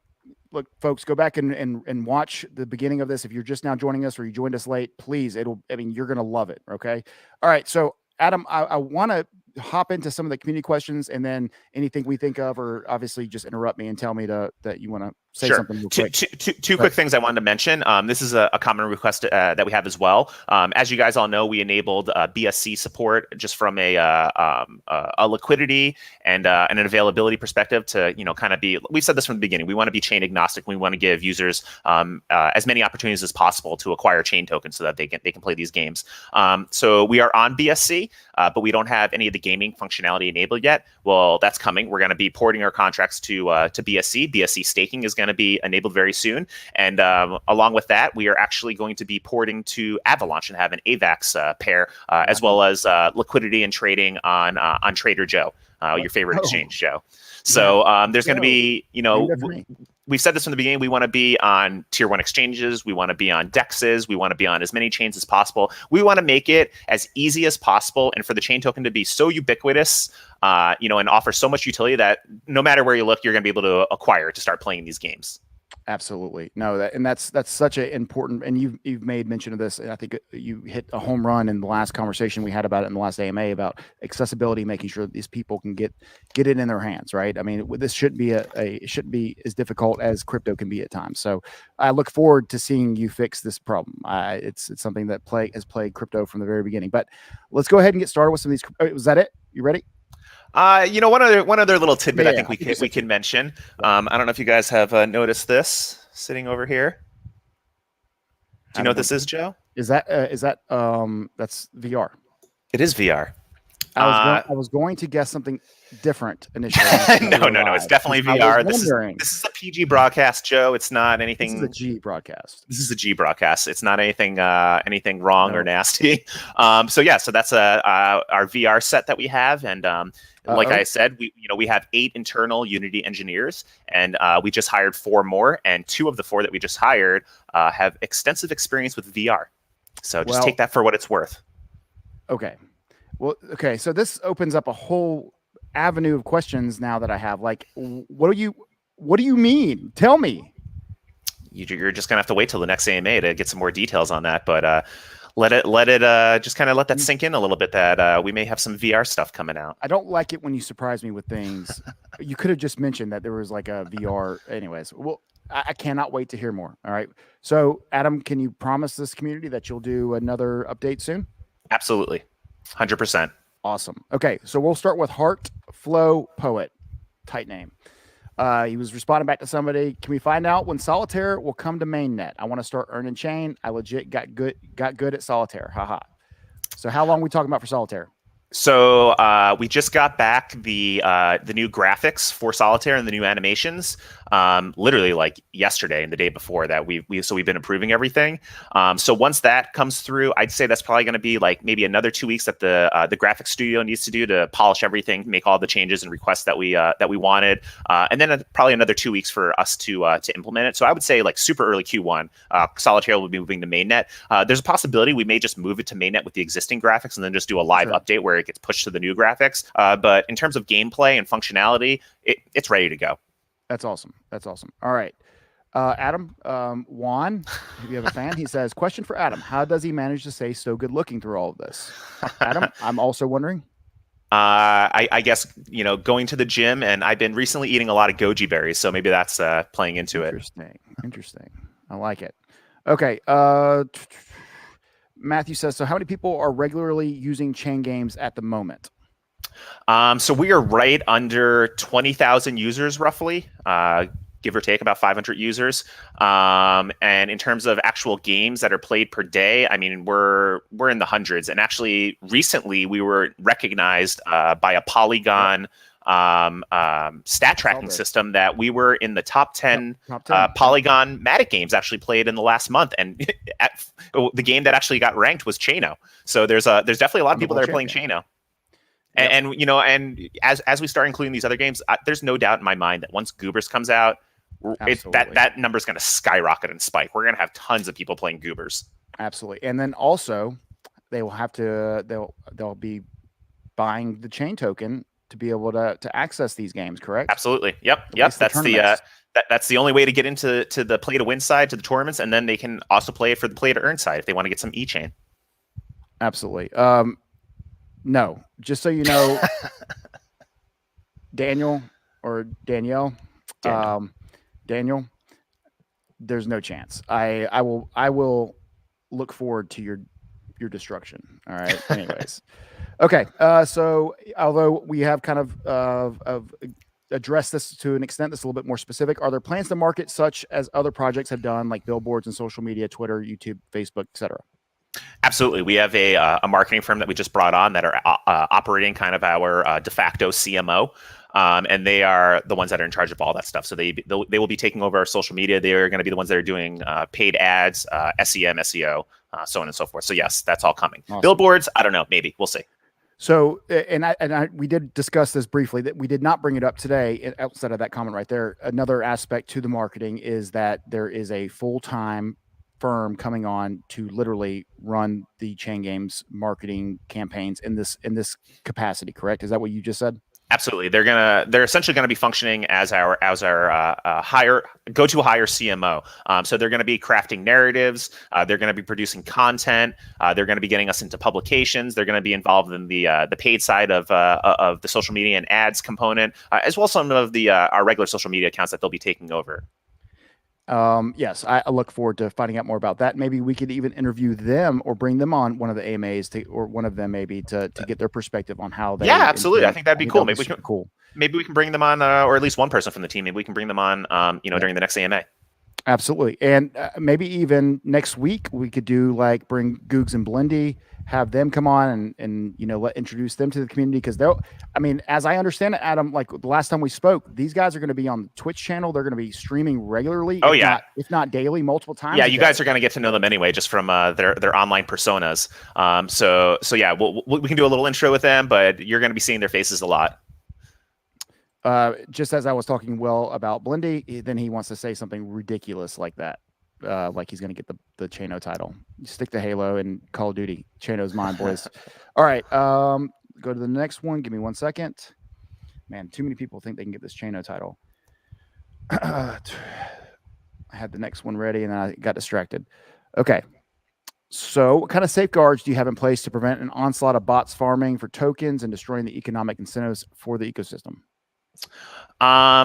look, folks, go back and watch the beginning of this. If you're just now joining us or you joined us late, please, you're gonna love it. Okay. All right. So Adam, I want to hop into some of the community questions, and then anything we think of, or obviously just interrupt me and tell me that you want to say something real quick. Two quick things I wanted to mention. This is a common request that we have as well. As you guys all know, we enabled BSC support just from a liquidity and an availability perspective to kind of be. We've said this from the beginning. We want to be chain agnostic. We want to give users as many opportunities as possible to acquire chain tokens so that they can play these games. So we are on BSC, but we don't have any of the gaming functionality enabled yet. Well, that's coming. We're going to be porting our contracts to BSC. BSC staking is going to be enabled very soon, and along with that, we are actually going to be porting to Avalanche and have an AVAX pair, as well as liquidity and trading on Trader Joe, your favorite exchange, Joe. So there's going to be, we've said this from the beginning. We want to be on tier 1 exchanges. We want to be on DEXs. We want to be on as many chains as possible. We want to make it as easy as possible, and for the chain token to be so ubiquitous, and offer so much utility that no matter where you look, you're going to be able to acquire to start playing these games. Absolutely. No, that's such an important, and you've made mention of this, and I think you hit a home run in the last conversation we had about it in the last AMA about accessibility, making sure that these people can get it in their hands, right? I mean, this shouldn't be it shouldn't be as difficult as crypto can be at times. So I look forward to seeing you fix this problem. It's something that has plagued crypto from the very beginning. But let's go ahead and get started with some of these. Was that it? You ready? One other little tidbit I think we can mention. I don't know if you guys have noticed this sitting over here. Do you know what this is, Joe? Is that that's VR? It is VR. I was going to guess something different initially. No. It's definitely VR. This is a PG broadcast, Joe. It's not anything. This is a G broadcast. This is a G broadcast. It's not anything wrong or nasty. So that's our VR set that we have, and like I said, we have 8 internal Unity engineers, and we just hired 4 more, and 2 of the 4 that we just hired have extensive experience with VR. So just take that for what it's worth. Okay. Well, okay. So this opens up a whole avenue of questions now that I have. Like, what do you mean? Tell me. You're just gonna have to wait till the next AMA to get some more details on that. But let it just kind of let that sink in a little bit. That we may have some VR stuff coming out. I don't like it when you surprise me with things. You could have just mentioned that there was like a VR. Anyways, well, I cannot wait to hear more. All right. So, Adam, can you promise this community that you'll do another update soon? Absolutely. 100%. Awesome. Okay, so we'll start with Heart Flow Poet. Tight name. He was responding back to somebody. Can we find out when Solitaire will come to mainnet? I want to start earning chain. I legit got good at Solitaire. Haha. So how long are we talking about for Solitaire? So we just got back the new graphics for Solitaire and the new animations, literally like yesterday and the day before that. We've been improving everything. So once that comes through, I'd say that's probably going to be like maybe another 2 weeks that the graphics studio needs to do to polish everything, make all the changes and requests that we wanted, and then probably another 2 weeks for us to implement it. So I would say like super early Q1, Solitaire will be moving to mainnet. There's a possibility we may just move it to mainnet with the existing graphics and then just do a live update where it gets pushed to the new graphics. But in terms of gameplay and functionality, it's ready to go. That's awesome. All right. Adam, Juan, if you have a fan, he says, question for Adam. How does he manage to stay so good looking through all of this? Adam, I'm also wondering. I guess, going to the gym, and I've been recently eating a lot of goji berries. So maybe that's playing into it. Interesting. I like it. Okay. Matthew says, so how many people are regularly using chain games at the moment? So we are right under 20,000 users, roughly, give or take about 500 users. And in terms of actual games that are played per day, I mean, we're in the hundreds. And actually, recently we were recognized by a Polygon stat tracking system that we were in the top 10, Polygon Matic games actually played in the last month, and the game that actually got ranked was Chano. So there's definitely a lot of people that are playing Chano. And as we start including these other games, there's no doubt in my mind that once Goobers comes out, that number is going to skyrocket and spike. We're going to have tons of people playing Goobers. Absolutely, and then also they will have to they'll be buying the chain token to be able to access these games, correct? Absolutely. Yep. That's the only way to get into the play to win side, to the tournaments, and then they can also play it for the play to earn side if they want to get some e-chain. Absolutely. No, just so you know, Daniel or Danielle, Daniel, there's no chance. I will look forward to your destruction. All right. Anyways. Okay, so although we have kind of addressed this to an extent that's a little bit more specific, are there plans to market such as other projects have done, like billboards and social media, Twitter, YouTube, Facebook, etc.? Absolutely. We have a marketing firm that we just brought on that are operating kind of our de facto CMO. And they are the ones that are in charge of all that stuff. So they will be taking over our social media. They are going to be the ones that are doing paid ads, SEM, SEO, so on and so forth. So yes, that's all coming. Awesome. Billboards, I don't know, maybe we'll see. So, we did discuss this briefly, that we did not bring it up today outside of that comment right there. Another aspect to the marketing is that there is a full-time firm coming on to literally run the chain games marketing campaigns in this capacity, correct? Is that what you just said? Absolutely. They're essentially going to be functioning as our go-to hire CMO. So they're going to be crafting narratives. They're going to be producing content. They're going to be getting us into publications. They're going to be involved in the paid side of the social media and ads component, as well as some of our regular social media accounts that they'll be taking over. Yes, I look forward to finding out more about that. Maybe we could even interview them or bring them on one of the AMAs or one of them maybe to get their perspective on how they. Yeah, absolutely. I think that'd be cool. Maybe we can bring them on, or at least one person from the team. Maybe we can bring them on, during the next AMA. Absolutely. And maybe even next week we could do like bring Googs and Blendy, have them come on and introduce them to the community because they'll. I mean, as I understand it, Adam, like the last time we spoke, these guys are going to be on the Twitch channel. They're going to be streaming regularly, Oh yeah, if not daily, multiple times. yeah. a You day. guys are going to get to know them anyway, just from their online personas. So yeah, we can do a little intro with them, but you're going to be seeing their faces a lot. Just as I was talking well about Blendy, then he wants to say something ridiculous like that. Like he's going to get the Chano title. Stick to Halo and Call of Duty. Chano's mine, boys. All right. Go to the next one. Give me 1 second. Man, too many people think they can get this Chano title. I had the next one ready and then I got distracted. Okay. So what kind of safeguards do you have in place to prevent an onslaught of bots farming for tokens and destroying the economic incentives for the ecosystem?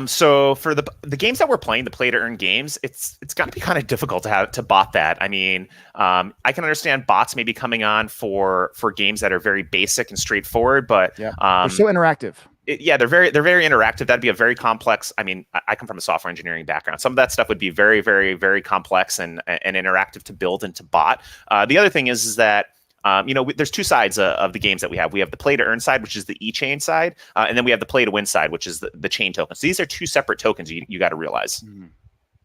So for the games that we're playing, the play to earn games, it's got to be kind of difficult to bot that. I mean, I can understand bots maybe coming on for games that are very basic and straightforward, but they're so interactive. They're very interactive. That'd be a very complex. I mean, I come from a software engineering background. Some of that stuff would be very, very, very complex and interactive to build and to bot. The other thing is that there's two sides of the games that we have. We have the play to earn side, which is the e-chain side, and then we have the play to win side, which is the chain tokens. So these are two separate tokens you got to realize. Mm-hmm.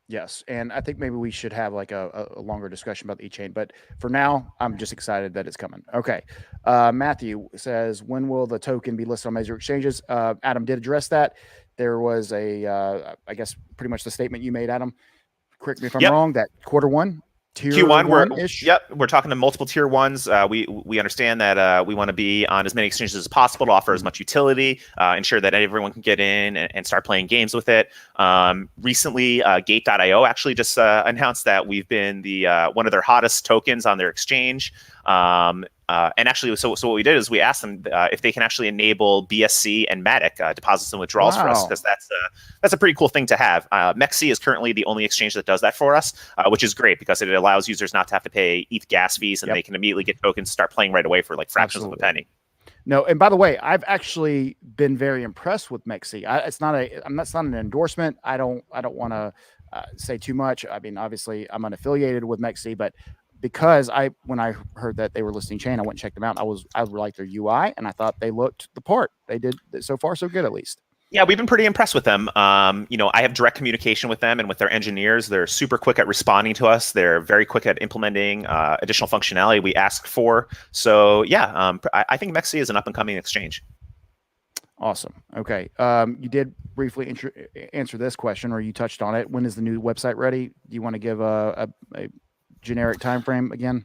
Yes, and I think maybe we should have like a longer discussion about the e-chain. But for now, I'm just excited that it's coming. Okay, Matthew says, when will the token be listed on major exchanges? Adam did address that. There was I guess pretty much the statement you made, Adam. Correct me if I'm wrong. That Q1. Q1, we're talking to multiple tier ones. We understand that we want to be on as many exchanges as possible to offer as much utility, ensure that everyone can get in and start playing games with it. Recently, Gate.io actually just announced that we've been the one of their hottest tokens on their exchange. And actually, so what we did is we asked them if they can actually enable BSC and Matic deposits and withdrawals for us, because that's a pretty cool thing to have. MEXC is currently the only exchange that does that for us, which is great because it allows users not to have to pay ETH gas fees, and they can immediately get tokens, start playing right away for like fractions of a penny. No, and by the way, I've actually been very impressed with MEXC. It's not an endorsement. I don't want to say too much. I mean, obviously, I'm unaffiliated with MEXC, but because when I heard that they were listing chain, I went and checked them out. I liked their UI, and I thought they looked the part. They did so far so good, at least. Yeah, we've been pretty impressed with them. I have direct communication with them and with their engineers. They're super quick at responding to us. They're very quick at implementing additional functionality we ask for. So yeah, I think MEXC is an up and coming exchange. Awesome. Okay. You did briefly answer this question, or you touched on it. When is the new website ready? Do you want to give a generic time frame again?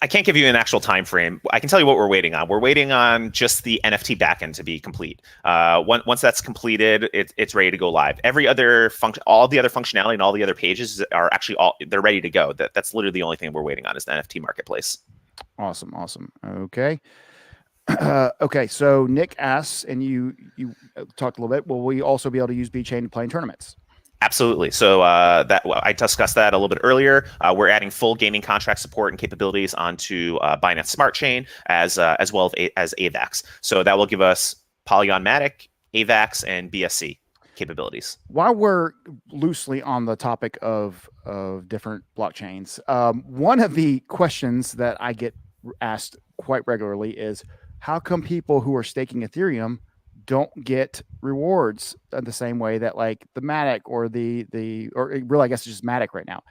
I can't give you an actual time frame. I can tell you what we're waiting on. We're waiting on just the NFT backend to be complete. Once that's completed, it's ready to go live. All the other functionality and all the other pages are actually they're ready to go. That's literally the only thing we're waiting on is the NFT marketplace. Awesome. Okay. Okay. So Nick asks, and you talked a little bit. Will we also be able to use B-Chain to play in tournaments? Absolutely. So I discussed that a little bit earlier. We're adding full gaming contract support and capabilities onto Binance Smart Chain as well as AVAX. So that will give us Polygon Matic, AVAX, and BSC capabilities. While we're loosely on the topic of different blockchains, one of the questions that I get asked quite regularly is, how come people who are staking Ethereum don't get rewards in the same way that like the Matic or or really, I guess it's just Matic right now.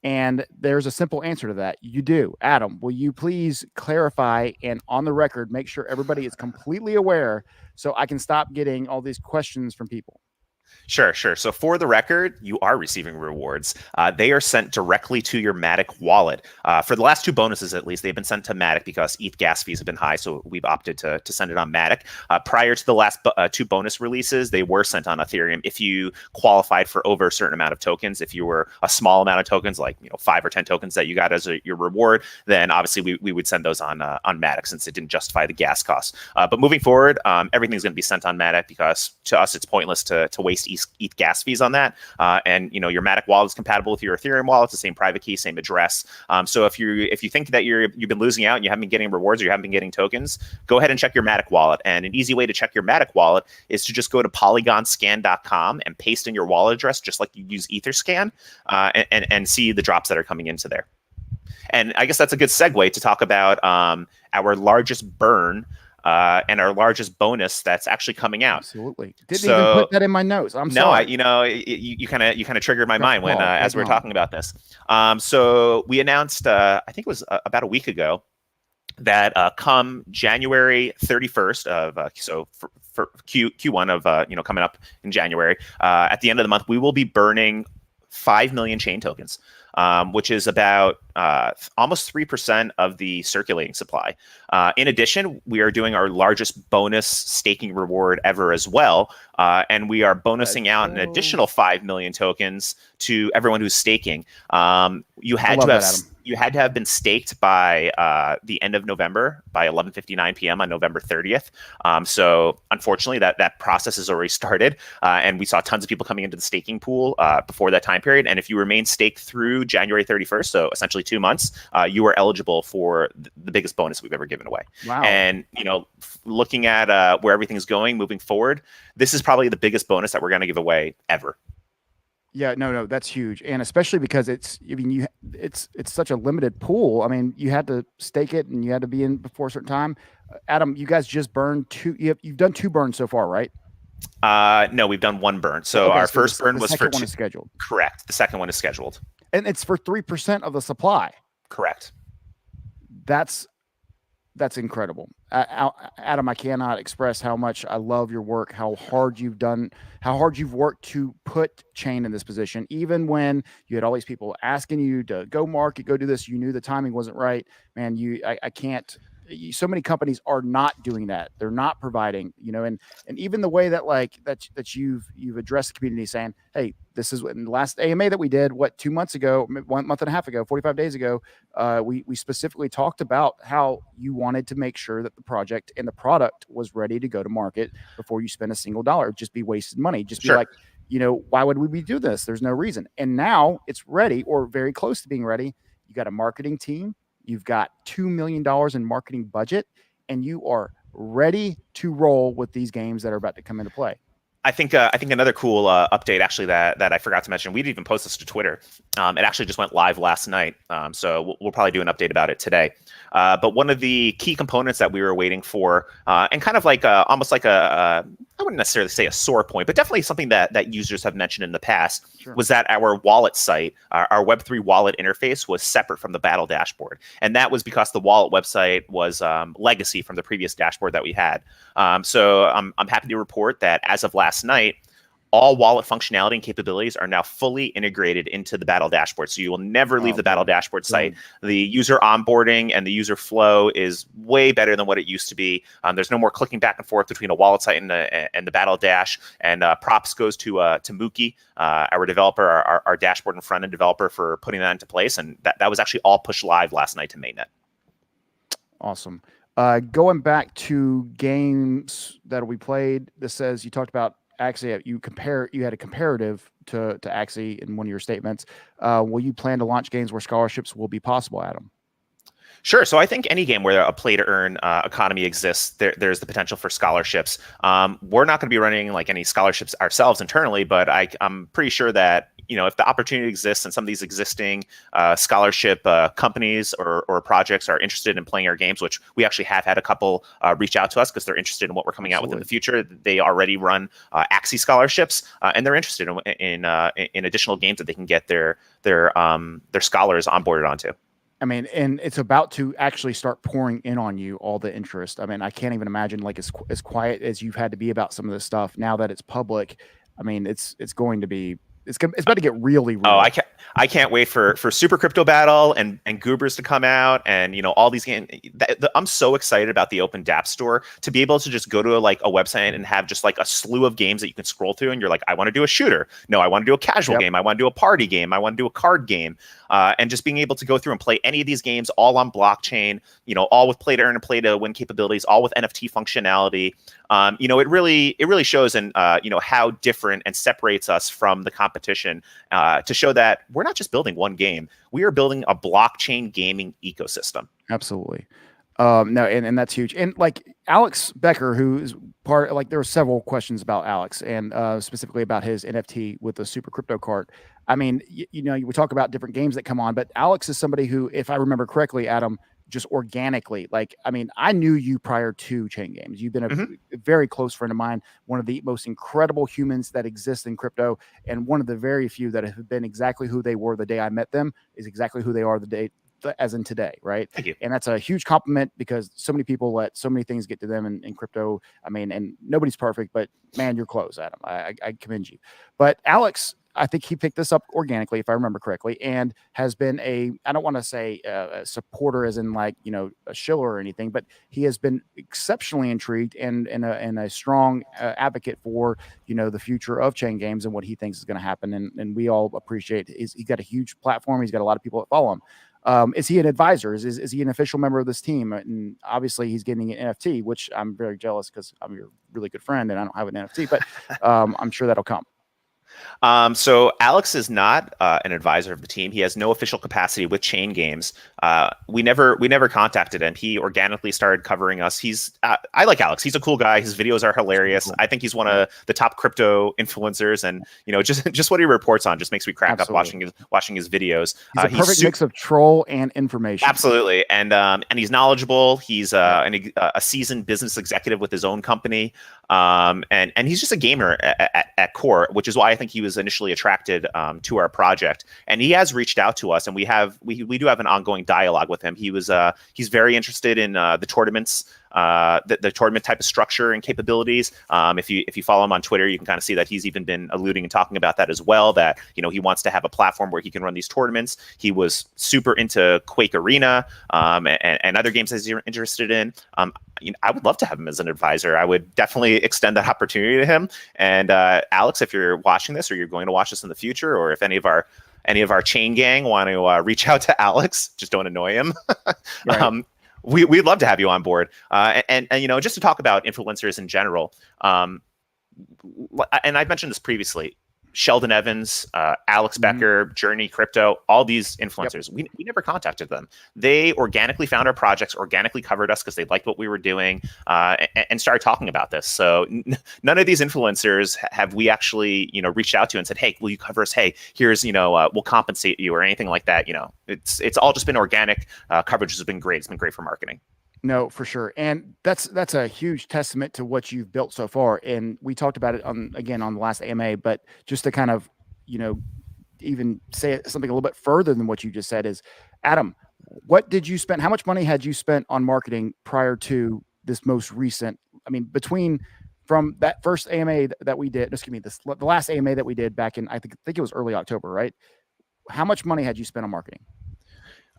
And there's a simple answer to that. You do. Adam, will you please clarify and on the record, make sure everybody is completely aware so I can stop getting all these questions from people? Sure. So for the record, you are receiving rewards. They are sent directly to your Matic wallet. For the last two bonuses, at least, they've been sent to Matic because ETH gas fees have been high, so we've opted to send it on Matic. Prior to the last two bonus releases, they were sent on Ethereum if you qualified for over a certain amount of tokens. If you were a small amount of tokens, like 5 or 10 tokens that you got as your reward, then obviously we would send those on Matic since it didn't justify the gas costs. But moving forward, everything's going to be sent on Matic because to us it's pointless to waste waste ETH gas fees on that. And your Matic wallet is compatible with your Ethereum wallet. It's the same private key, same address. So if you think that you've been losing out and you haven't been getting rewards or you haven't been getting tokens, go ahead and check your Matic wallet. And an easy way to check your Matic wallet is to just go to polygonscan.com and paste in your wallet address, just like you use Etherscan, and see the drops that are coming into there. And I guess that's a good segue to talk about our largest burn and our largest bonus that's actually coming out. Absolutely. Didn't even put that in my notes. I'm sorry. You kind of triggered my mind when as we were talking about this. So we announced, I think it was about a week ago, that come January 31st of for Q1 of coming up in January, at the end of the month, we will be burning 5 million chain tokens, which is about almost 3% of the circulating supply. In addition, we are doing our largest bonus staking reward ever as well. And we are bonusing out an additional 5 million tokens to everyone who's staking. You had to have been staked by the end of November, by 11:59 p.m. on November 30th. So unfortunately, that process has already started. And we saw tons of people coming into the staking pool before that time period. And if you remain staked through January 31st, so essentially 2 months, you are eligible for the biggest bonus we've ever given away. Wow. And, looking at where everything's going moving forward, this is probably the biggest bonus that we're going to give away ever. Yeah, no, that's huge. And especially because it's such a limited pool. I mean, you had to stake it and you had to be in before a certain time. Adam, you guys just burned you've done 2 burns so far, right? No, we've done 1 burn. So our first burn was for 2. Is scheduled. Correct. The second one is scheduled. And it's for 3% of the supply. Correct. That's incredible. Adam, I cannot express how much I love your work, how hard you've worked to put Chain in this position. Even when you had all these people asking you to go market, go do this, you knew the timing wasn't right. Man, I can't. So many companies are not doing that. They're not providing, and even the way that you've addressed the community, saying, hey, this is in the last AMA that we did, 2 months ago, 1 month and a half ago, 45 days ago, we specifically talked about how you wanted to make sure that the project and the product was ready to go to market before you spend a single dollar. Just be wasted money. Just be like, why would we do this? There's no reason. And now it's ready, or very close to being ready. You got a marketing team. You've got $2 million in marketing budget, and you are ready to roll with these games that are about to come into play. I think another cool update actually that I forgot to mention. We didn't even post this to Twitter. It actually just went live last night. So we'll probably do an update about it today. But one of the key components that we were waiting for, and kind of like almost like I wouldn't necessarily say a sore point, but definitely something that users have mentioned in the past, was that our wallet site, our Web3 wallet interface, was separate from the Battle dashboard. And that was because the wallet website was legacy from the previous dashboard that we had. So I'm happy to report that as of last night, all wallet functionality and capabilities are now fully integrated into the Battle dashboard. So you will never leave the Battle dashboard site. The user onboarding and the user flow is way better than what it used to be. There's no more clicking back and forth between a wallet site and the Battle dash. And props goes to Mookie, our developer, our dashboard and front end developer, for putting that into place. And that was actually all pushed live last night to mainnet. Awesome. Going back to games that we played, this says you talked about Axie. You had a comparative to Axie in one of your statements. Will you plan to launch games where scholarships will be possible, Adam? Sure. So I think any game where a play-to-earn economy exists, there's the potential for scholarships. We're not going to be running like any scholarships ourselves internally, but I'm pretty sure that if the opportunity exists and some of these existing scholarship companies or projects are interested in playing our games, which we actually have had a couple reach out to us because they're interested in what we're coming out with in the future. They already run Axie scholarships, and they're interested in additional games that they can get their scholars onboarded onto. I mean, and it's about to actually start pouring in on you, all the interest. I mean, I can't even imagine like as quiet as you've had to be about some of this stuff. Now that it's public, I mean, it's going to be. It's about to get really real. Oh, I can't wait for Super Crypto Battle and Goobers to come out, and all these games. I'm so excited about the Open Dapp Store, to be able to just go to like a website and have just like a slew of games that you can scroll through, and you're like, I want to do a shooter. No, I want to do a casual game. I want to do a party game. I want to do a card game. and just being able to go through and play any of these games all on blockchain, all with play to earn and play to win capabilities, all with NFT functionality. It really shows and how different and separates us from the competition, to show that we're not just building one game, we are building a blockchain gaming ecosystem. Absolutely. No, and that's huge. And like Alex Becker, who is there were several questions about Alex and specifically about his NFT with the Super Crypto Cart. I mean, we talk about different games that come on, but Alex is somebody who, if I remember correctly, Adam, just organically, I knew you prior to Chain Games. You've been a very close friend of mine, one of the most incredible humans that exist in crypto, and one of the very few that have been exactly who they were the day I met them is exactly who they are the day as in today, right? Thank you. And that's a huge compliment because so many people let so many things get to them in crypto. I mean, and nobody's perfect, but man, you're close, Adam. I commend you. But Alex, I think he picked this up organically, if I remember correctly, and has been I don't want to say a supporter as in a shiller or anything, but he has been exceptionally intrigued and a strong advocate for, the future of Chain Games and what he thinks is going to happen. And we all appreciate he's got a huge platform. He's got a lot of people that follow him. Is he an advisor? Is he an official member of this team? And obviously he's getting an NFT, which I'm very jealous because I'm your really good friend and I don't have an NFT, but I'm sure that'll come. So Alex is not an advisor of the team. He has no official capacity with Chain Games. We never contacted him. He organically started covering us. I like Alex. He's a cool guy. His videos are hilarious. I think he's one of the top crypto influencers, and just what he reports on just makes me crack up watching his videos. He's a perfect mix of troll and information. Absolutely, and he's knowledgeable. He's a seasoned business executive with his own company, and he's just a gamer at core, which is why I think he was initially attracted to our project. And he has reached out to us, and we do have an ongoing dialogue with him. He's very interested in the tournaments, the tournament type of structure and capabilities. If you follow him on Twitter, you can kind of see that he's even been alluding and talking about that as well, that he wants to have a platform where he can run these tournaments. He was super into Quake Arena and other games that he's interested in. I would love to have him as an advisor. I would definitely extend that opportunity to him. And Alex, if you're watching this or you're going to watch this in the future, or if any of our chain gang want to reach out to Alex, just don't annoy him. Right. We'd love to have you on board. And just to talk about influencers in general. And I've mentioned this previously. Sheldon Evans, Alex Becker, Journey Crypto, all these influencers, we never contacted them. They organically found our projects, organically covered us because they liked what we were doing, and started talking about this. So none of these influencers have we actually, reached out to and said, hey, will you cover us? Hey, here's, we'll compensate you or anything like that. It's all just been organic. Coverage has been great. It's been great for marketing. No, for sure. And that's a huge testament to what you've built so far. And we talked about it on the last AMA, but just to kind of, even say something a little bit further than what you just said is, Adam, what did you spend? How much money had you spent on marketing prior to this most recent? I mean, from that first AMA that we did, the last AMA that we did back in, I think it was early October, right? How much money had you spent on marketing?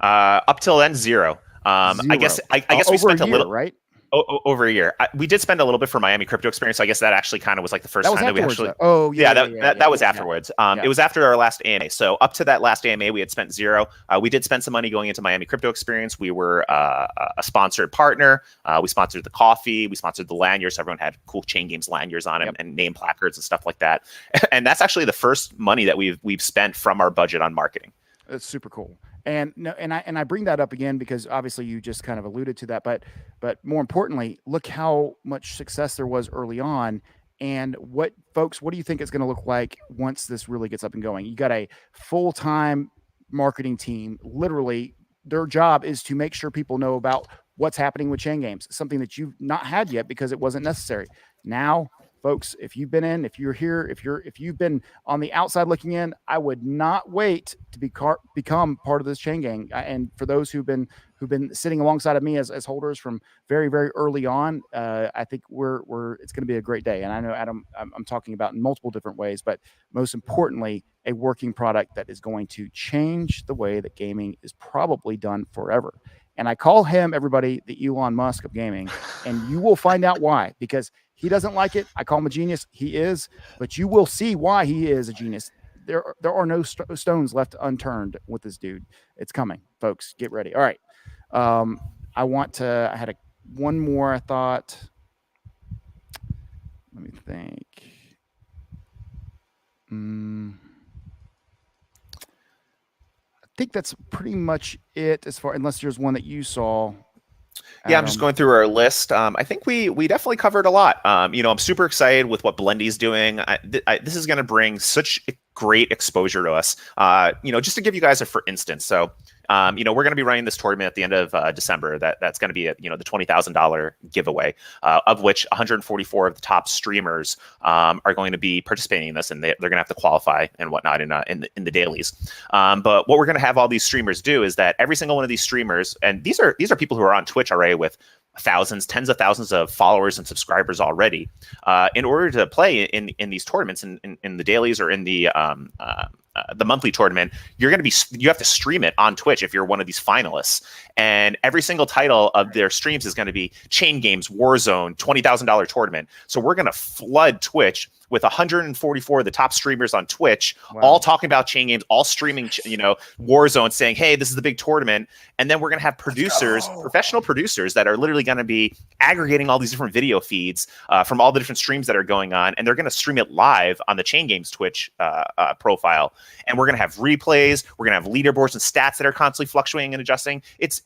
Up till then, zero. I guess we spent a little, right? Over a year. We did spend a little bit for Miami Crypto Experience. So I guess that actually kind of was like the first time that we actually. That was afterwards. It was after our last AMA. So up to that last AMA, we had spent zero. We did spend some money going into Miami Crypto Experience. We were a sponsored partner. We sponsored the coffee. We sponsored the lanyards. So everyone had cool Chain Games lanyards on it and name placards and stuff like that. And that's actually the first money that we've spent from our budget on marketing. That's super cool. And I bring that up again because obviously you just kind of alluded to that, but more importantly, look how much success there was early on. And what do you think it's going to look like once this really gets up and going? You got a full-time marketing team. Literally, their job is to make sure people know about what's happening with Chain Games, something that you've not had yet because it wasn't necessary. Now, folks, if you've been on the outside looking in, I would not wait to become part of this chain gang. And for those who've been sitting alongside of me as holders from very, very early on, I think it's going to be a great day. And I know, Adam, I'm talking about in multiple different ways, but most importantly, a working product that is going to change the way that gaming is probably done forever. And I call him, everybody, the Elon Musk of gaming, and you will find out why, because he doesn't like it. I call him a genius. He is, but you will see why he is a genius. there are no stones left unturned with this dude. It's coming, folks. Get ready. All right. I had one more. I thought. Let me think. I think that's pretty much it as far, unless there's one that you saw. Yeah, I'm just going through our list. I think we definitely covered a lot. I'm super excited with what Blendy's doing. This is going to bring such great exposure to us. Just to give you guys a for instance. So, we're going to be running this tournament at the end of December. That's going to be the $20,000 giveaway, of which 144 of the top streamers are going to be participating in this, and they're going to have to qualify and whatnot in the dailies. But what we're going to have all these streamers do is that every single one of these streamers, and these are people who are on Twitch already with thousands, tens of thousands of followers and subscribers already. In order to play in these tournaments, in the dailies or in the monthly tournament, you have to stream it on Twitch if you're one of these finalists. And every single title of their streams is going to be Chain Games, Warzone, $20,000 tournament. So we're going to flood Twitch with 144 of the top streamers on Twitch, all talking about Chain Games, all streaming, Warzone, saying, hey, this is the big tournament. And then we're going to have producers, professional producers that are literally going to be aggregating all these different video feeds from all the different streams that are going on. And they're going to stream it live on the Chain Games Twitch profile. And we're going to have replays. We're going to have leaderboards and stats that are constantly fluctuating and adjusting. It's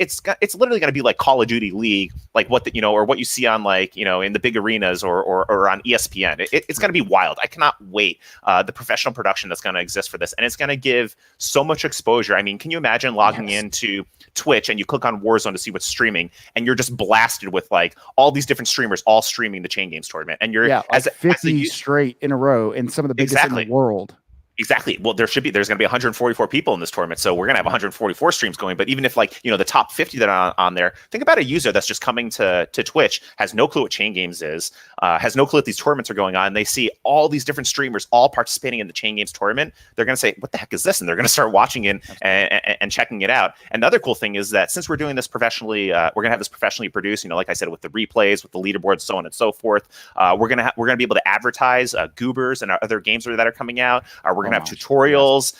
literally going to be like Call of Duty League, like what you see on in the big arenas or on ESPN. It's going to be wild. I cannot wait. The professional production that's going to exist for this, and it's going to give so much exposure. I mean, can you imagine logging into Twitch and you click on Warzone to see what's streaming, and you're just blasted with like all these different streamers all streaming the Chain Games tournament, and you're like 50 straight in a row, and some of the biggest in the world. Exactly. Well, there's going to be 144 people in this tournament, so we're going to have 144 streams going. But even if the top 50 that are on there, think about a user that's just coming to Twitch, has no clue what Chain Games is, has no clue what these tournaments are going on. And they see all these different streamers all participating in the Chain Games tournament. They're going to say, "What the heck is this?" And they're going to start watching it and checking it out. And the other cool thing is that since we're doing this professionally, we're going to have this professionally produced. Like I said, with the replays, with the leaderboards, so on and so forth. We're going to be able to advertise Goobers and other games that are coming out. We're going to have tutorials,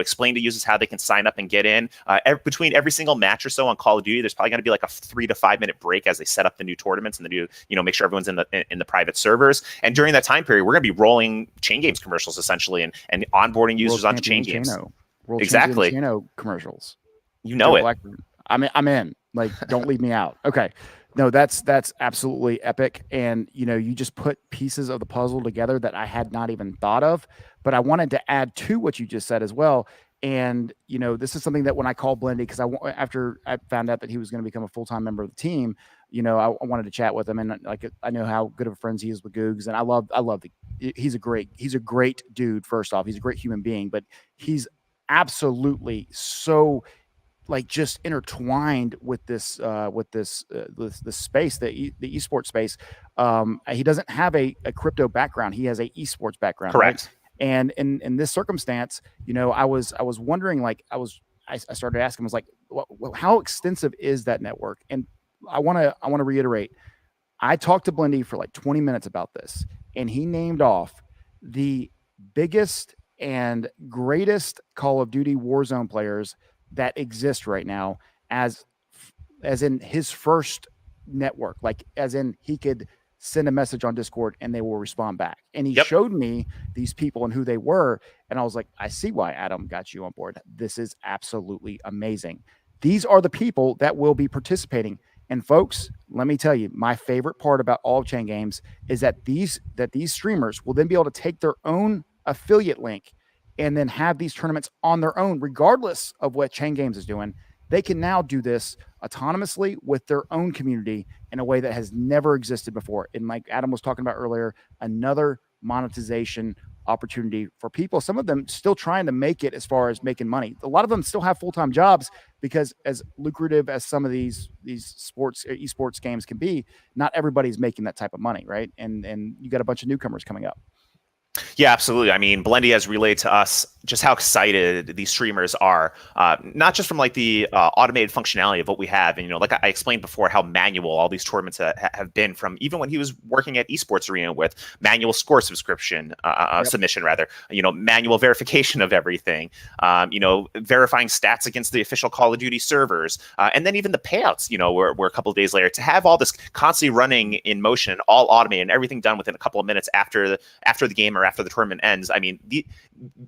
explain to users how they can sign up and get in. Between every single match or so on Call of Duty, there's probably going to be like a 3 to 5 minute break as they set up the new tournaments and the new, make sure everyone's in the private servers. And during that time period, we're going to be rolling Chain Games commercials essentially and onboarding users onto Chain Games. Exactly. Commercials. Joe it. Blackburn. I'm in. Like, don't leave me out. Okay. No, that's absolutely epic. And, you just put pieces of the puzzle together that I had not even thought of, but I wanted to add to what you just said as well. And, this is something that when I called Blendy, because after I found out that he was going to become a full-time member of the team, I wanted to chat with him, and I know how good of friends he is with Googs, and I love he's a great dude. First off, he's a great human being, but he's absolutely so just intertwined with this space, the esports space. He doesn't have a crypto background. He has a esports background. Correct. Right? And in this circumstance, I was wondering, I started asking, I was like, how extensive is that network? And I want to reiterate, I talked to Blendy for like 20 minutes about this, and he named off the biggest and greatest Call of Duty Warzone players that exist right now, as in his first network, as in he could send a message on Discord and they will respond back. And he showed me these people and who they were. And I was like, I see why Adam got you on board. This is absolutely amazing. These are the people that will be participating. And folks, let me tell you, my favorite part about all of Chain Games is that these streamers will then be able to take their own affiliate link and then have these tournaments on their own, regardless of what Chain Games is doing. They can now do this autonomously with their own community in a way that has never existed before. And like Adam was talking about earlier, another monetization opportunity for people. Some of them still trying to make it as far as making money. A lot of them still have full-time jobs, because as lucrative as some of these esports games can be, not everybody's making that type of money, right? And you got a bunch of newcomers coming up. Yeah, absolutely. I mean, Blendy has relayed to us just how excited these streamers are, not just from like the automated functionality of what we have, and like I explained before, how manual all these tournaments have been from even when he was working at Esports Arena with manual score subscription Yep. submission, rather, manual verification of everything, verifying stats against the official Call of Duty servers, and then even the payouts, were a couple of days later. To have all this constantly running in motion, all automated, and everything done within a couple of minutes after the game or after the tournament ends. I mean,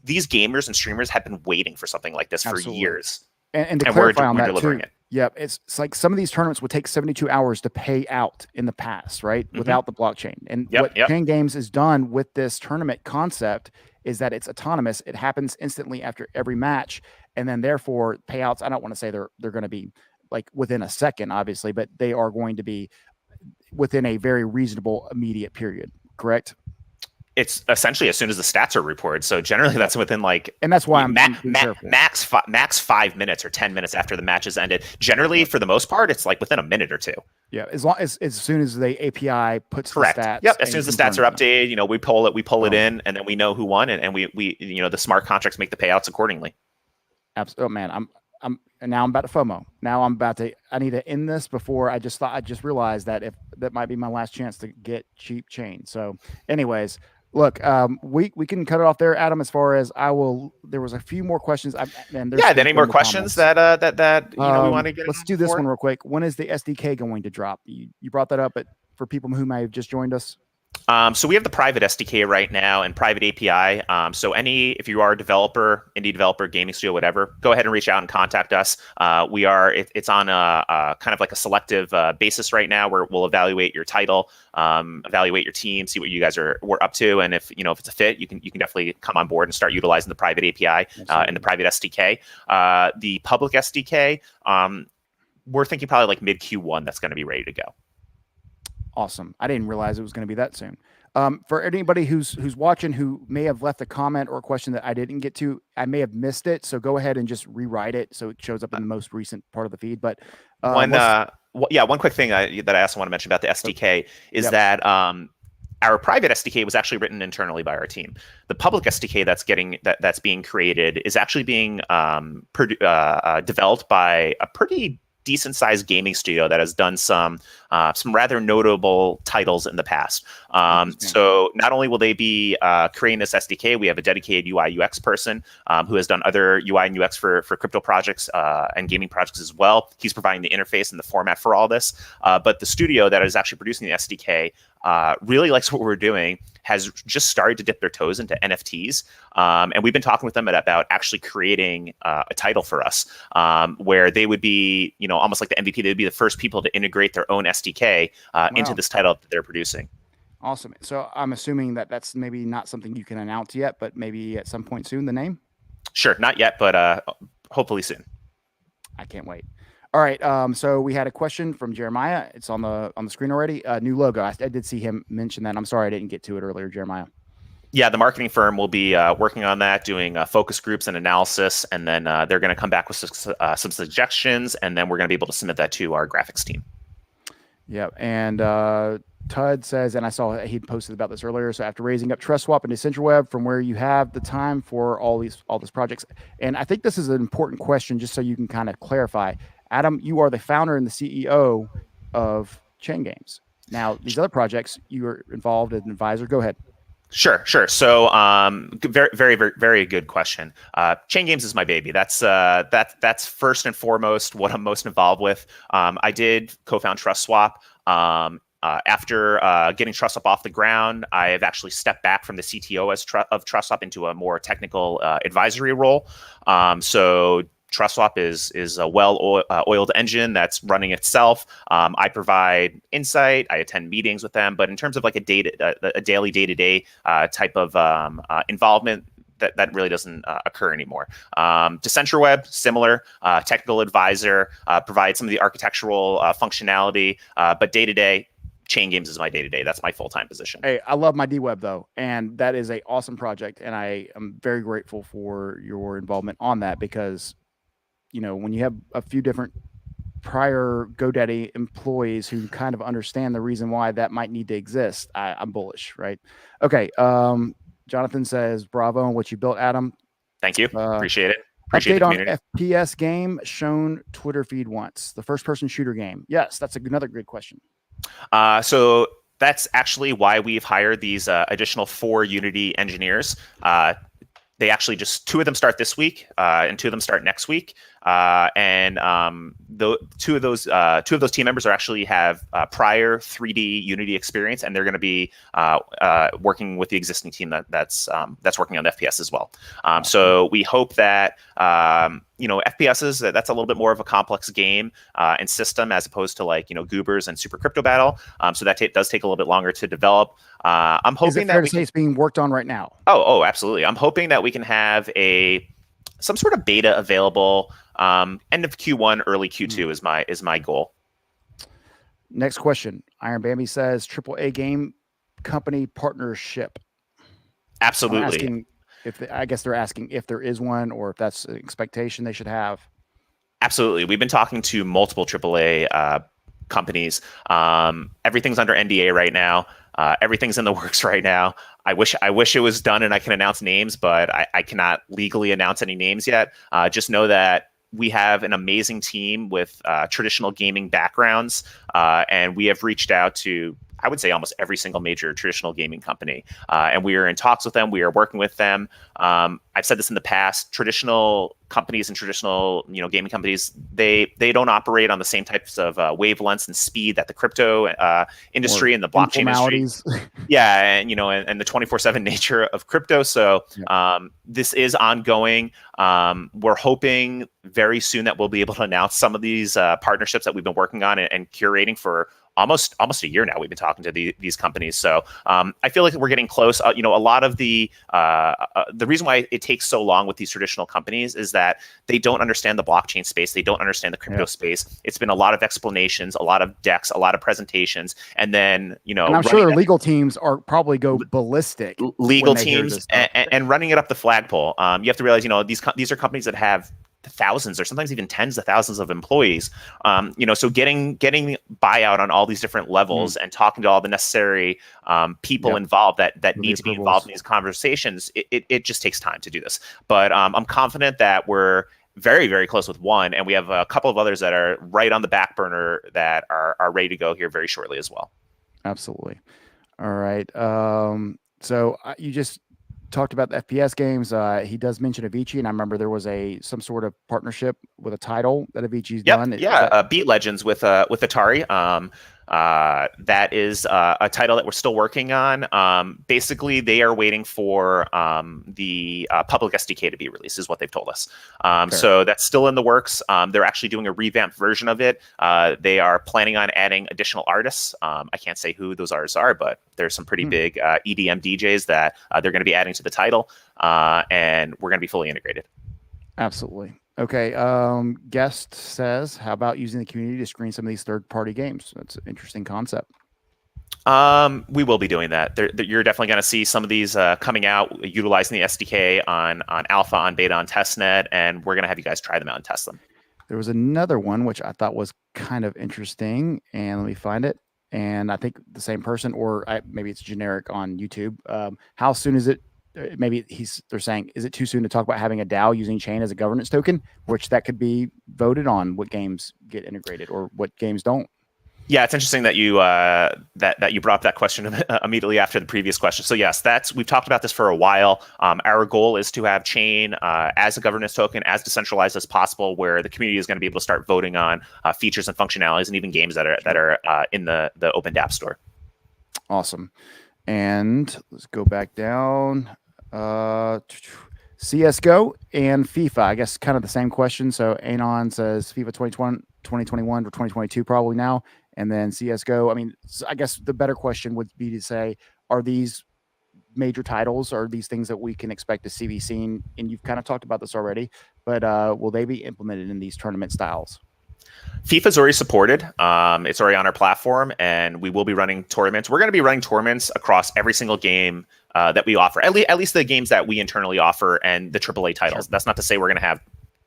these gamers and streamers have been waiting for something like this Absolutely. for years. And to clarify on that too, yeah, it's like some of these tournaments would take 72 hours to pay out in the past, right? Mm-hmm. Without the blockchain. And what Chain Games has done with this tournament concept is that it's autonomous. It happens instantly after every match. And then therefore payouts, I don't want to say they're going to be like within a second, obviously, but they are going to be within a very reasonable immediate period, correct? It's essentially as soon as the stats are reported. So generally that's within like, and that's why I'm max 5 minutes or 10 minutes after the match has ended. Generally, for the most part, it's like within a minute or two. Yeah, as soon as the API puts correct the stats. Yep, as soon as the stats are updated, we pull it in, and then we know who won, and we the smart contracts make the payouts accordingly. Absolutely, man. Now I'm about to FOMO. Now I need to end this before I just realized that that might be my last chance to get cheap chain. So anyways, look, we can cut it off there, Adam. As far as there was a few more questions. Any more questions that we want to get? Let's do this one real quick. When is the SDK going to drop? You brought that up, but for people who may have just joined us. So we have the private SDK right now and private API. So if you are a developer, indie developer, gaming studio, whatever, go ahead and reach out and contact us. It's on a kind of like a selective basis right now, where we'll evaluate your title, evaluate your team, see what you guys were up to, and if it's a fit, you can definitely come on board and start utilizing the private API and the private SDK. The public SDK, we're thinking probably like mid Q1 that's going to be ready to go. Awesome. I didn't realize it was going to be that soon. For anybody who's watching who may have left a comment or a question that I didn't get to, I may have missed it. So go ahead and just rewrite it so it shows up in the most recent part of the feed. But one quick thing that I also want to mention about the SDK is that our private SDK was actually written internally by our team. The public SDK that's being created is actually being developed by a pretty decent-sized gaming studio that has done some rather notable titles in the past. So not only will they be creating this SDK, we have a dedicated UI UX person who has done other UI and UX for crypto projects and gaming projects as well. He's providing the interface and the format for all this. But the studio that is actually producing the SDK really likes what we're doing, has just started to dip their toes into NFTs. And we've been talking with them about actually creating a title for us where they would be, almost like the MVP. They'd be the first people to integrate their own SDK into this title that they're producing. Awesome. So I'm assuming that that's maybe not something you can announce yet, but maybe at some point soon, the name? Sure. Not yet, but hopefully soon. I can't wait. All right. So we had a question from Jeremiah. It's on the screen already. New logo. I did see him mention that. I'm sorry I didn't get to it earlier, Jeremiah. Yeah, the marketing firm will be working on that, doing focus groups and analysis, and then they're going to come back with some suggestions, and then we're going to be able to submit that to our graphics team. Yeah, and Tud says, and I saw he posted about this earlier. So after raising up Trust Swap and DecentraWeb, from where you have the time for all these projects, and I think this is an important question, just so you can kind of clarify. Adam, you are the founder and the CEO of Chain Games. Now, these other projects, you are involved as an advisor. Go ahead. Sure. So, very, very, very, very good question. Chain Games is my baby. That's first and foremost what I'm most involved with. I did co-found Trust Swap. After getting Trust Swap off the ground, I have actually stepped back from the CTO of Trust Swap into a more technical advisory role. So TrustSwap is a well-oiled engine that's running itself. I provide insight. I attend meetings with them. But in terms of like a daily day-to-day type of involvement, that really doesn't occur anymore. DecentraWeb, similar, technical advisor, provides some of the architectural functionality, but day-to-day, Chain Games is my day-to-day. That's my full-time position. Hey, I love my DWeb though, and that is an awesome project, and I am very grateful for your involvement on that because, you know, when you have a few different prior GoDaddy employees who kind of understand the reason why that might need to exist, I'm bullish, right? Okay, Jonathan says, "Bravo on what you built, Adam." Thank you. Appreciate it. Appreciate Update the on community. FPS game shown Twitter feed once. The first-person shooter game. Yes, that's another good question. So that's actually why we've hired these additional 4 Unity engineers. They actually just 2 of them start this week, and 2 of them start next week. The 2 of those team members are actually have prior 3D Unity experience, and they're going to be working with the existing team that's working on FPS as well. So we hope that FPSs, that's a little bit more of a complex game and system as opposed to like Goobers and Super Crypto Battle. So that does take a little bit longer to develop. I'm hoping Is it fair to say it's being worked on right now? Oh, absolutely. I'm hoping that we can have some sort of beta available end of Q1, early Q2 is my goal. Next question. Iron Bambi says AAA game company partnership. Absolutely. I guess they're asking if there is one or if that's an expectation they should have. Absolutely. We've been talking to multiple AAA companies. Everything's under NDA right now. Everything's in the works right now. I wish it was done and I can announce names, but I cannot legally announce any names yet. Just know that we have an amazing team with traditional gaming backgrounds, and we have reached out to, I would say, almost every single major traditional gaming company. And we are in talks with them. We are working with them. I've said this in the past, traditional companies and traditional gaming companies, they don't operate on the same types of wavelengths and speed that the crypto industry and the blockchain industry. Yeah, and and the 24/7 nature of crypto. So this is ongoing. We're hoping very soon that we'll be able to announce some of these partnerships that we've been working on and curating for almost a year now. We've been talking to these companies. So I feel like we're getting close. A lot of the reason why it takes so long with these traditional companies is that they don't understand the blockchain space. They don't understand the crypto space. It's been a lot of explanations, a lot of decks, a lot of presentations. And then, and I'm sure their legal teams are probably go ballistic. Legal teams and running it up the flagpole. You have to realize, these are companies that have thousands or sometimes even tens of thousands of employees. So getting buyout on all these different levels and talking to all the necessary people involved that need to be involved in these conversations, it just takes time to do this. But I'm confident that we're very, very close with one, and we have a couple of others that are right on the back burner that are ready to go here very shortly as well. Absolutely. All right. So you just talked about the FPS games. He does mention Avicii, and I remember there was some sort of partnership with a title that Avicii's done. Beat Legends with Atari. That is a title that we're still working on. Basically, they are waiting for the public SDK to be released, is what they've told us. So that's still in the works. They're actually doing a revamped version of it. They are planning on adding additional artists. I can't say who those artists are, but there's some pretty big EDM DJs that they're going to be adding to the title, and we're going to be fully integrated. Absolutely. Okay. Guest says, how about using the community to screen some of these third-party games? That's an interesting concept. We will be doing that. You're definitely going to see some of these coming out, utilizing the SDK on alpha, on beta, on testnet, and we're going to have you guys try them out and test them. There was another one which I thought was kind of interesting, and let me find it. And I think the same person, or maybe it's generic on YouTube. How soon is it? Maybe they're saying, is it too soon to talk about having a DAO using chain as a governance token, which that could be voted on what games get integrated or what games don't? Yeah, it's interesting that you that you brought up that question immediately after the previous question. So yes, we've talked about this for a while. Our goal is to have chain as a governance token, as decentralized as possible, where the community is going to be able to start voting on features and functionalities, and even games that are in the open dApp store. Awesome. And let's go back down. CSGO and FIFA, I guess kind of the same question. So Anon says FIFA 2021 or 2022 probably now. And then CSGO, I mean, I guess the better question would be to say, are these major titles, are these things that we can expect to be seen? And you've kind of talked about this already, but will they be implemented in these tournament styles? FIFA's already supported. It's already on our platform, and we will be running tournaments. We're going to be running tournaments across every single game that we offer, at least the games that we internally offer and the AAA titles. Sure. That's not to say we're going to have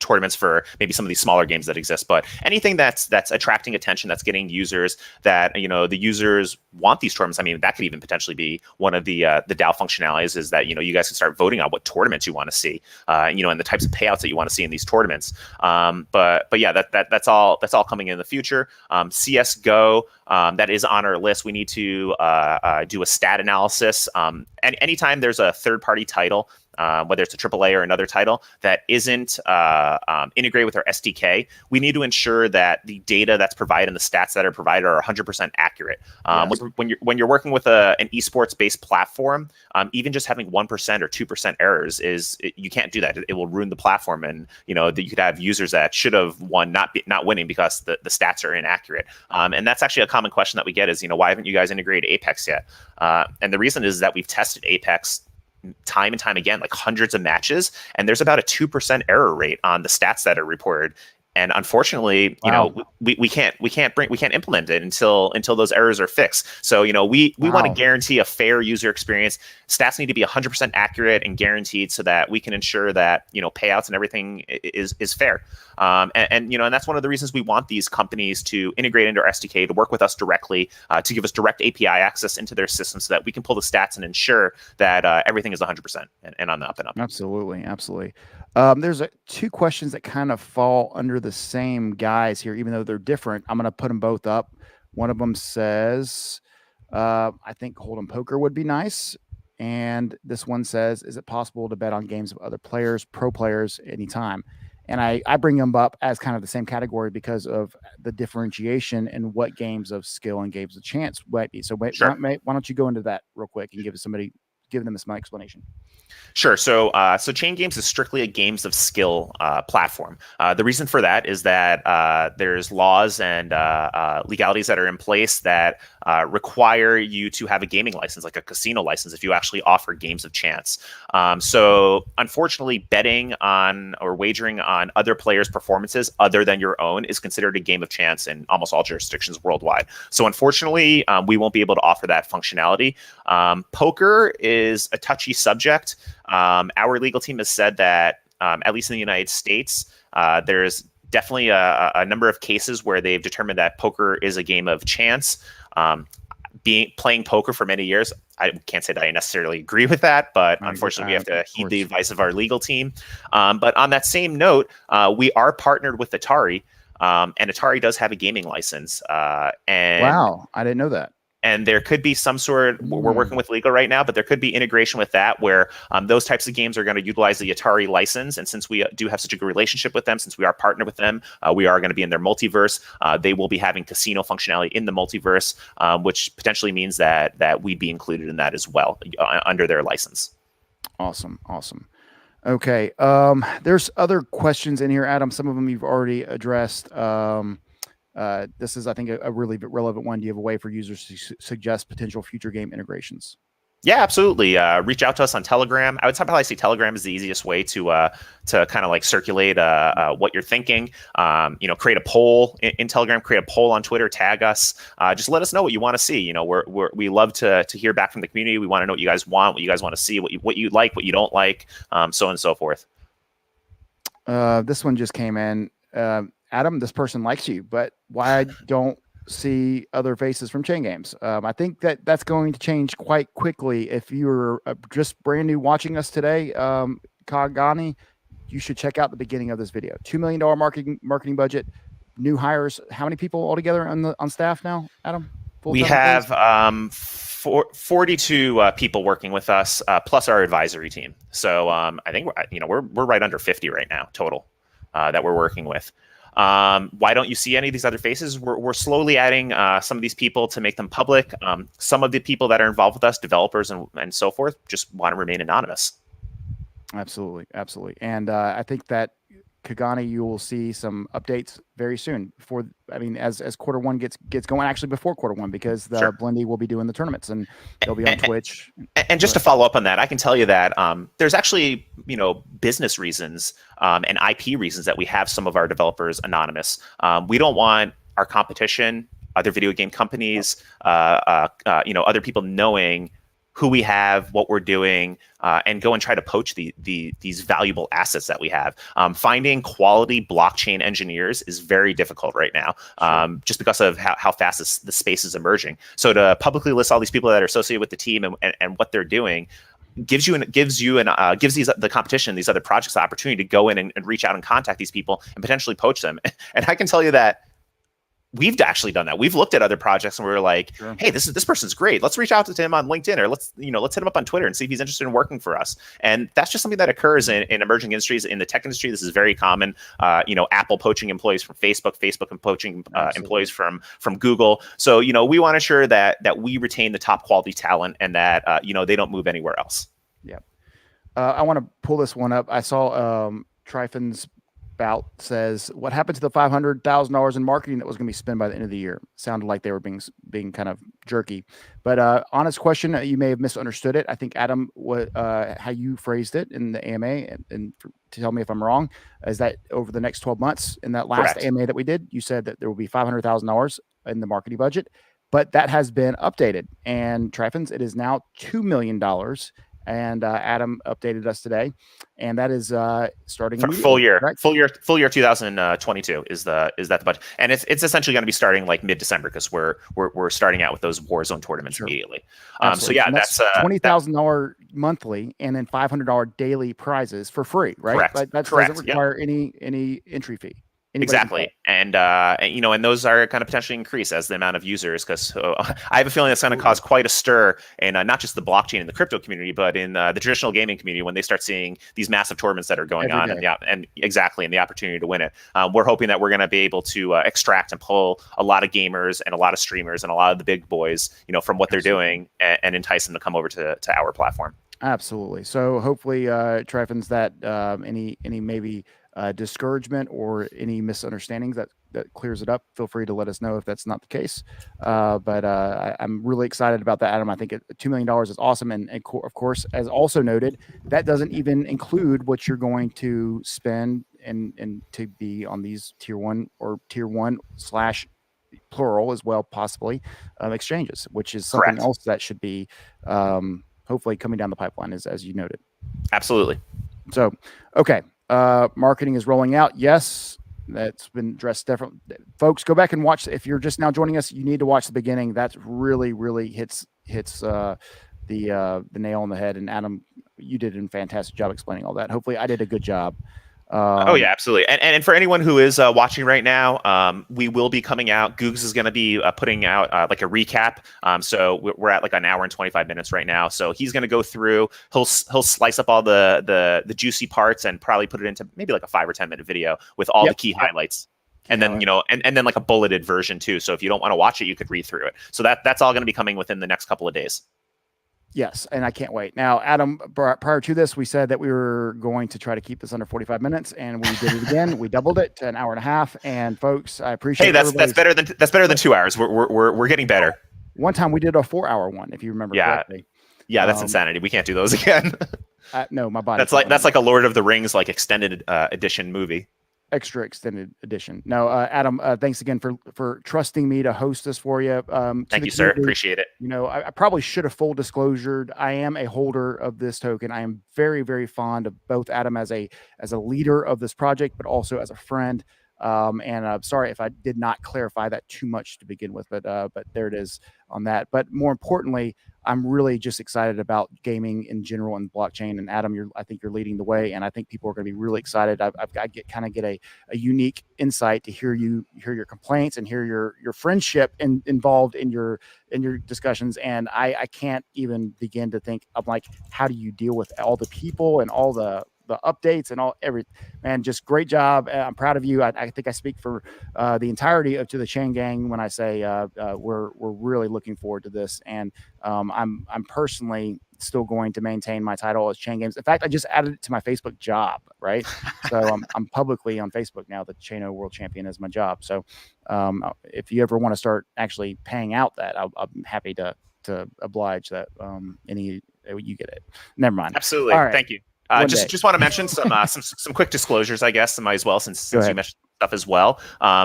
tournaments for maybe some of these smaller games that exist, but anything that's attracting attention, that's getting users, that the users want these tournaments. I mean, that could even potentially be one of the DAO functionalities, is that you guys can start voting on what tournaments you want to see, and the types of payouts that you want to see in these tournaments. But yeah, that's all coming in the future. CS:GO, that is on our list. We need to do a stat analysis. And anytime there's a third-party title, whether it's a AAA or another title that isn't integrated with our SDK, we need to ensure that the data that's provided and the stats that are provided are 100% accurate. Yes. When you're working with an esports-based platform, even just having 1% or 2% errors you can't do that. It will ruin the platform, and you could have users that should have won not winning because the stats are inaccurate. And that's actually a common question that we get is, why haven't you guys integrated Apex yet? And the reason is that we've tested Apex time and time again, like hundreds of matches, and there's about a 2% error rate on the stats that are reported. And unfortunately, wow, we can't implement it until those errors are fixed. So we want to guarantee a fair user experience. Stats need to be 100% accurate and guaranteed, so that we can ensure that payouts and everything is fair. And that's one of the reasons we want these companies to integrate into our SDK, to work with us directly, to give us direct API access into their system, so that we can pull the stats and ensure that everything is 100% and on the up and up. Absolutely. There's two questions that kind of fall under the same guys here, even though they're different. I'm going to put them both up. One of them says, I think Hold'em Poker would be nice. And this one says, is it possible to bet on games of other players, pro players, anytime? And I bring them up as kind of the same category because of the differentiation and what games of skill and games of chance might be. So why don't you go into that real quick and give them some explanation? Sure. So Chain Games is strictly a games of skill platform. The reason for that is that there's laws and legalities that are in place that require you to have a gaming license, like a casino license, if you actually offer games of chance. So unfortunately, betting on or wagering on other players' performances other than your own is considered a game of chance in almost all jurisdictions worldwide. So unfortunately, we won't be able to offer that functionality. Poker is a touchy subject. Our legal team has said that, at least in the United States, there's definitely a number of cases where they've determined that poker is a game of chance. Playing poker for many years, I can't say that I necessarily agree with that, but unfortunately, we have to heed the advice of our legal team. But on that same note, we are partnered with Atari, and Atari does have a gaming license. And wow, I didn't know that. And there could be some sort, we're working with legal right now, but there could be integration with that where those types of games are going to utilize the Atari license. And since we do have such a good relationship with them, since we are partnered with them, we are going to be in their multiverse. They will be having casino functionality in the multiverse, which potentially means that we'd be included in that as well under their license. Awesome. Okay. There's other questions in here, Adam. Some of them you've already addressed. This is, I think, a really relevant one. Do you have a way for users to suggest potential future game integrations? Yeah, absolutely. Reach out to us on Telegram. I would probably say Telegram is the easiest way to kind of like circulate what you're thinking. Create a poll in Telegram, create a poll on Twitter, tag us. Just let us know what you want to see. We love to hear back from the community. We want to know what you guys want, what you guys want to see, what you like, what you don't like, so on and so forth. This one just came in. Adam, this person likes you, but why I don't see other faces from Chain Games? I think that's going to change quite quickly. If you're just brand new watching us today, Kagani, you should check out the beginning of this video. $2 million marketing budget, new hires. How many people altogether on staff now, Adam? We have 42 people working with us, plus our advisory team. So I think we're right under 50 right now total that we're working with. Why don't you see any of these other faces? We're slowly adding some of these people to make them public. Some of the people that are involved with us, developers and so forth, just want to remain anonymous. Absolutely. And I think that Kagani, you will see some updates very soon as quarter one gets going, actually before quarter one, because the Blendy will be doing the tournaments and they'll be on Twitch. And just to follow up on that, I can tell you that there's actually, business reasons and IP reasons that we have some of our developers anonymous. We don't want our competition, other video game companies, other people knowing who we have, what we're doing, and go and try to poach these valuable assets that we have. Finding quality blockchain engineers is very difficult right now, just because of how fast the space is emerging. So to publicly list all these people that are associated with the team and what they're doing gives the competition, these other projects, the opportunity to go in and reach out and contact these people and potentially poach them. And I can tell you that we've actually done that. We've looked at other projects and we're like, hey, this person's great. Let's reach out to him on LinkedIn, or let's hit him up on Twitter and see if he's interested in working for us. And that's just something that occurs in emerging industries. In the tech industry, this is very common. Apple poaching employees from Facebook and poaching employees from Google. So, we want to ensure that we retain the top quality talent and that, they don't move anywhere else. Yeah. I want to pull this one up. I saw Tryphon's Bout says, what happened to the $500,000 in marketing that was going to be spent by the end of the year? Sounded like they were being kind of jerky, but honest question. You may have misunderstood it. I think Adam, how you phrased it in the AMA, and to tell me if I'm wrong, is that over the next 12 months in that last Correct. AMA that we did, you said that there will be $500,000 in the marketing budget, but that has been updated. And Tryphon's, it is now $2 million. And Adam updated us today, and that is starting for full year, right? full year 2022 is that the budget, and it's essentially going to be starting like mid-December because we're starting out with those Warzone tournaments immediately. So yeah, that's $20,000 monthly, and then $500 daily prizes for free, right? Correct. Like that Correct. doesn't require any entry fee. Exactly. And those are going to potentially increase as the amount of users, because I have a feeling it's going to cause quite a stir in not just the blockchain and the crypto community, but in the traditional gaming community when they start seeing these massive tournaments that are going on and the opportunity to win it. We're hoping that we're going to be able to extract and pull a lot of gamers and a lot of streamers and a lot of the big boys, from what they're doing and entice them to come over to our platform. Absolutely. So hopefully, Tryphon's, that any maybe discouragement or any misunderstandings that clears it up. Feel free to let us know if that's not the case. But I'm really excited about that, Adam. I think $2 million is awesome. And of course, as also noted, that doesn't even include what you're going to spend and to be on these tier one / plural as well, possibly exchanges, which is something else that should be hopefully coming down the pipeline, as you noted. Absolutely. So, okay. Marketing is rolling out. Yes, that's been addressed. Definitely, folks, go back and watch. If you're just now joining us, you need to watch the beginning. That really hits the nail on the head. And Adam, you did a fantastic job explaining all that. Hopefully, I did a good job. Oh yeah, absolutely. And for anyone who is watching right now, we will be coming out. Googs is going to be putting out like a recap. So we're at like an hour and 25 minutes right now. So he's going to go through. He'll slice up all the juicy parts and probably put it into maybe like a 5 or 10 minute video with all the key highlights. And then and then like a bulleted version too. So if you don't want to watch it, you could read through it. So that's all going to be coming within the next couple of days. Yes, and I can't wait. Now, Adam, prior to this, we said that we were going to try to keep this under 45 minutes, and we did it again. We doubled it to an hour and a half. And folks, I appreciate. Hey, that's better than 2 hours. We're getting better. One time we did a 4-hour one, if you remember correctly. Yeah, that's insanity. We can't do those again. No, my body. That's like a Lord of the Rings like extended edition movie. Extra extended edition. No, Adam, thanks again for trusting me to host this for you. Thank you, sir. Appreciate it. I probably should have full disclosure. I am a holder of this token. I am very, very fond of both Adam as a leader of this project, but also as a friend. And I'm sorry if I did not clarify that too much to begin with, but there it is on that. But more importantly, I'm really just excited about gaming in general and blockchain. And Adam, I think you're leading the way, and I think people are going to be really excited. I get a unique insight to hear your complaints and hear your friendship involved in your discussions. And I can't even begin to think of like, how do you deal with all the people and all the updates and man, just great job. I'm proud of you. I think I speak for the entirety of To The Chain Gang when I say we're really looking forward to this. And I'm personally still going to maintain my title as Chain Games. In fact, I just added it to my Facebook job, right? So I'm publicly on Facebook now. The Chaino World Champion is my job. So if you ever want to start actually paying out that, I'm happy to oblige that. You get it. Never mind. Absolutely. All right. Thank you. Just want to mention some quick disclosures, I guess, I might as well, since you mentioned stuff as well.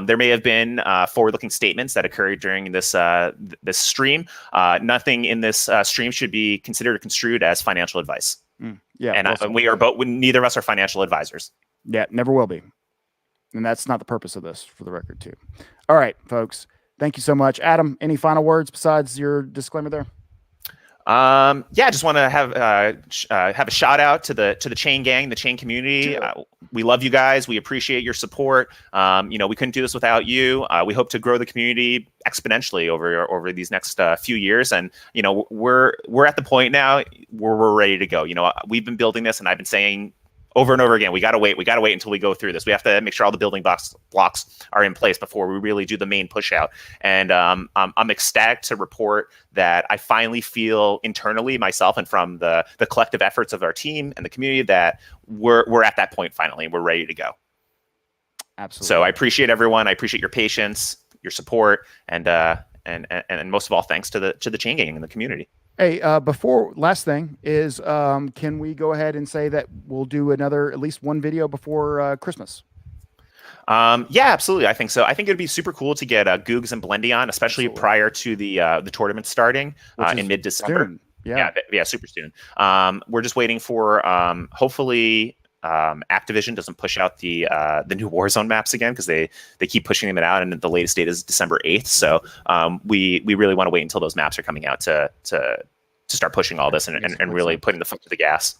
There may have been forward-looking statements that occurred during this this stream. Nothing in this stream should be considered or construed as financial advice. Yeah, and we are both. Neither of us are financial advisors. Yeah, never will be. And that's not the purpose of this, for the record, too. All right, folks. Thank you so much. Adam, any final words besides your disclaimer there? Yeah, I just want to have a shout out to the Chain Gang, the Chain community. We love you guys. We appreciate your support. We couldn't do this without you. We hope to grow the community exponentially over these next few years. And we're at the point now where we're ready to go. We've been building this, and I've been saying over and over again, we got to wait until we go through this. We have to make sure all the building blocks are in place before we really do the main push out. And I'm ecstatic to report that I finally feel internally myself and from the collective efforts of our team and the community that we're at that point finally, and we're ready to go. Absolutely. So I appreciate everyone. I appreciate your patience, your support, and most of all, thanks to the Chain Gang and the community. Hey, last thing is, can we go ahead and say that we'll do at least one video before Christmas? Yeah, absolutely. I think so. I think it'd be super cool to get Googs and Blendy on, especially prior to the tournament starting in mid-December. Yeah, super soon. We're just waiting for hopefully Activision doesn't push out the new Warzone maps again, because they keep pushing them out, and the latest date is December 8th. So we really want to wait until those maps are coming out to start pushing all this and really putting the foot to the gas.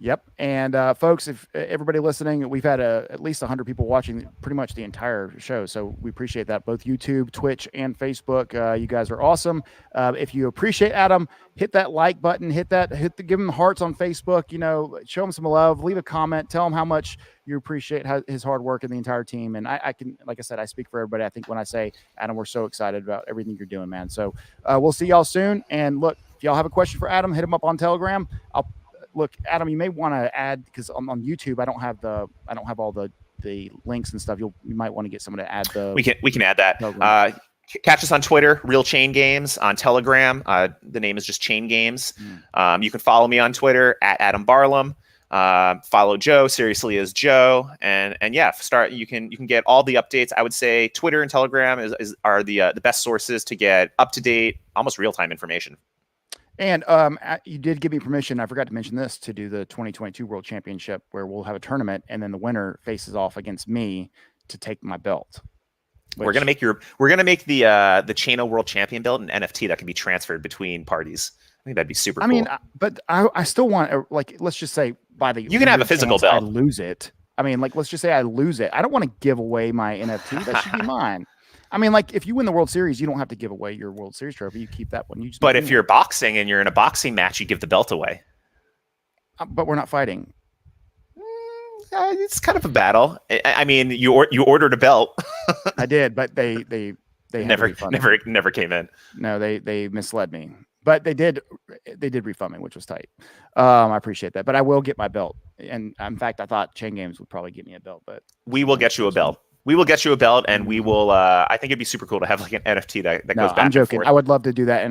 Yep. And folks, if everybody listening, we've had at least 100 people watching pretty much the entire show. So we appreciate that. Both YouTube, Twitch, and Facebook. You guys are awesome. If you appreciate Adam, hit that like button, give him hearts on Facebook, show him some love, leave a comment, tell him how much you appreciate his hard work and the entire team. And I can, like I said, I speak for everybody. I think when I say, Adam, we're so excited about everything you're doing, man. So we'll see y'all soon. And look, if y'all have a question for Adam, hit him up on Telegram. Look, Adam, you may want to add, because on YouTube I don't have all the links and stuff. You might want to get someone to add the. We can add that. Catch us on Twitter, Real Chain Games. On Telegram, the name is just Chain Games. You can follow me on Twitter at Adam Barlam. Follow Joe, seriously as Joe, and yeah, you can get all the updates. I would say Twitter and Telegram are the best sources to get up to date, almost real time information. And you did give me permission, I forgot to mention this, to do the 2022 World Championship, where we'll have a tournament and then the winner faces off against me to take my belt. We're gonna make the Chain World Champion belt an NFT that can be transferred between parties. I think that'd be super cool. But I still want, let's just say you can have a physical belt. I lose it. Let's just say I lose it. I don't want to give away my NFT. That should be mine. If you win the World Series, you don't have to give away your World Series trophy. You keep that one. But if you're boxing and you're in a boxing match, you give the belt away. But we're not fighting. It's kind of a battle. You ordered a belt. I did, but they never came in. No, they misled me. But they did refund me, which was tight. I appreciate that. But I will get my belt. And in fact, I thought Chain Games would probably get me a belt. But we will get you a belt. We will get you a belt, and we will. I think it'd be super cool to have like an NFT that goes back. I'm joking. And forth. I would love to do that,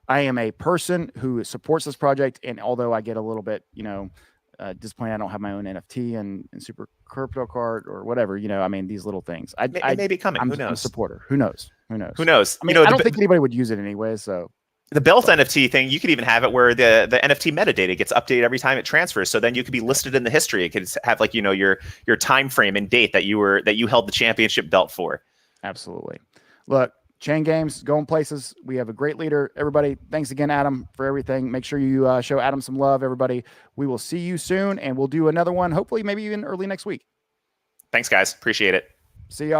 I am a person who supports this project. And although I get a little bit, disappointed I don't have my own NFT and super crypto card or whatever, these little things. It may be coming. Who knows? I'm a supporter. Who knows? Who knows? I don't think anybody would use it anyway. So. The belt NFT thing, you could even have it where the NFT metadata gets updated every time it transfers. So then you could be listed in the history. It could have your time frame and date that you held the championship belt for. Absolutely. Look, Chain Games going places. We have a great leader. Everybody, thanks again, Adam, for everything. Make sure you show Adam some love, everybody. We will see you soon, and we'll do another one, hopefully maybe even early next week. Thanks, guys. Appreciate it. See y'all.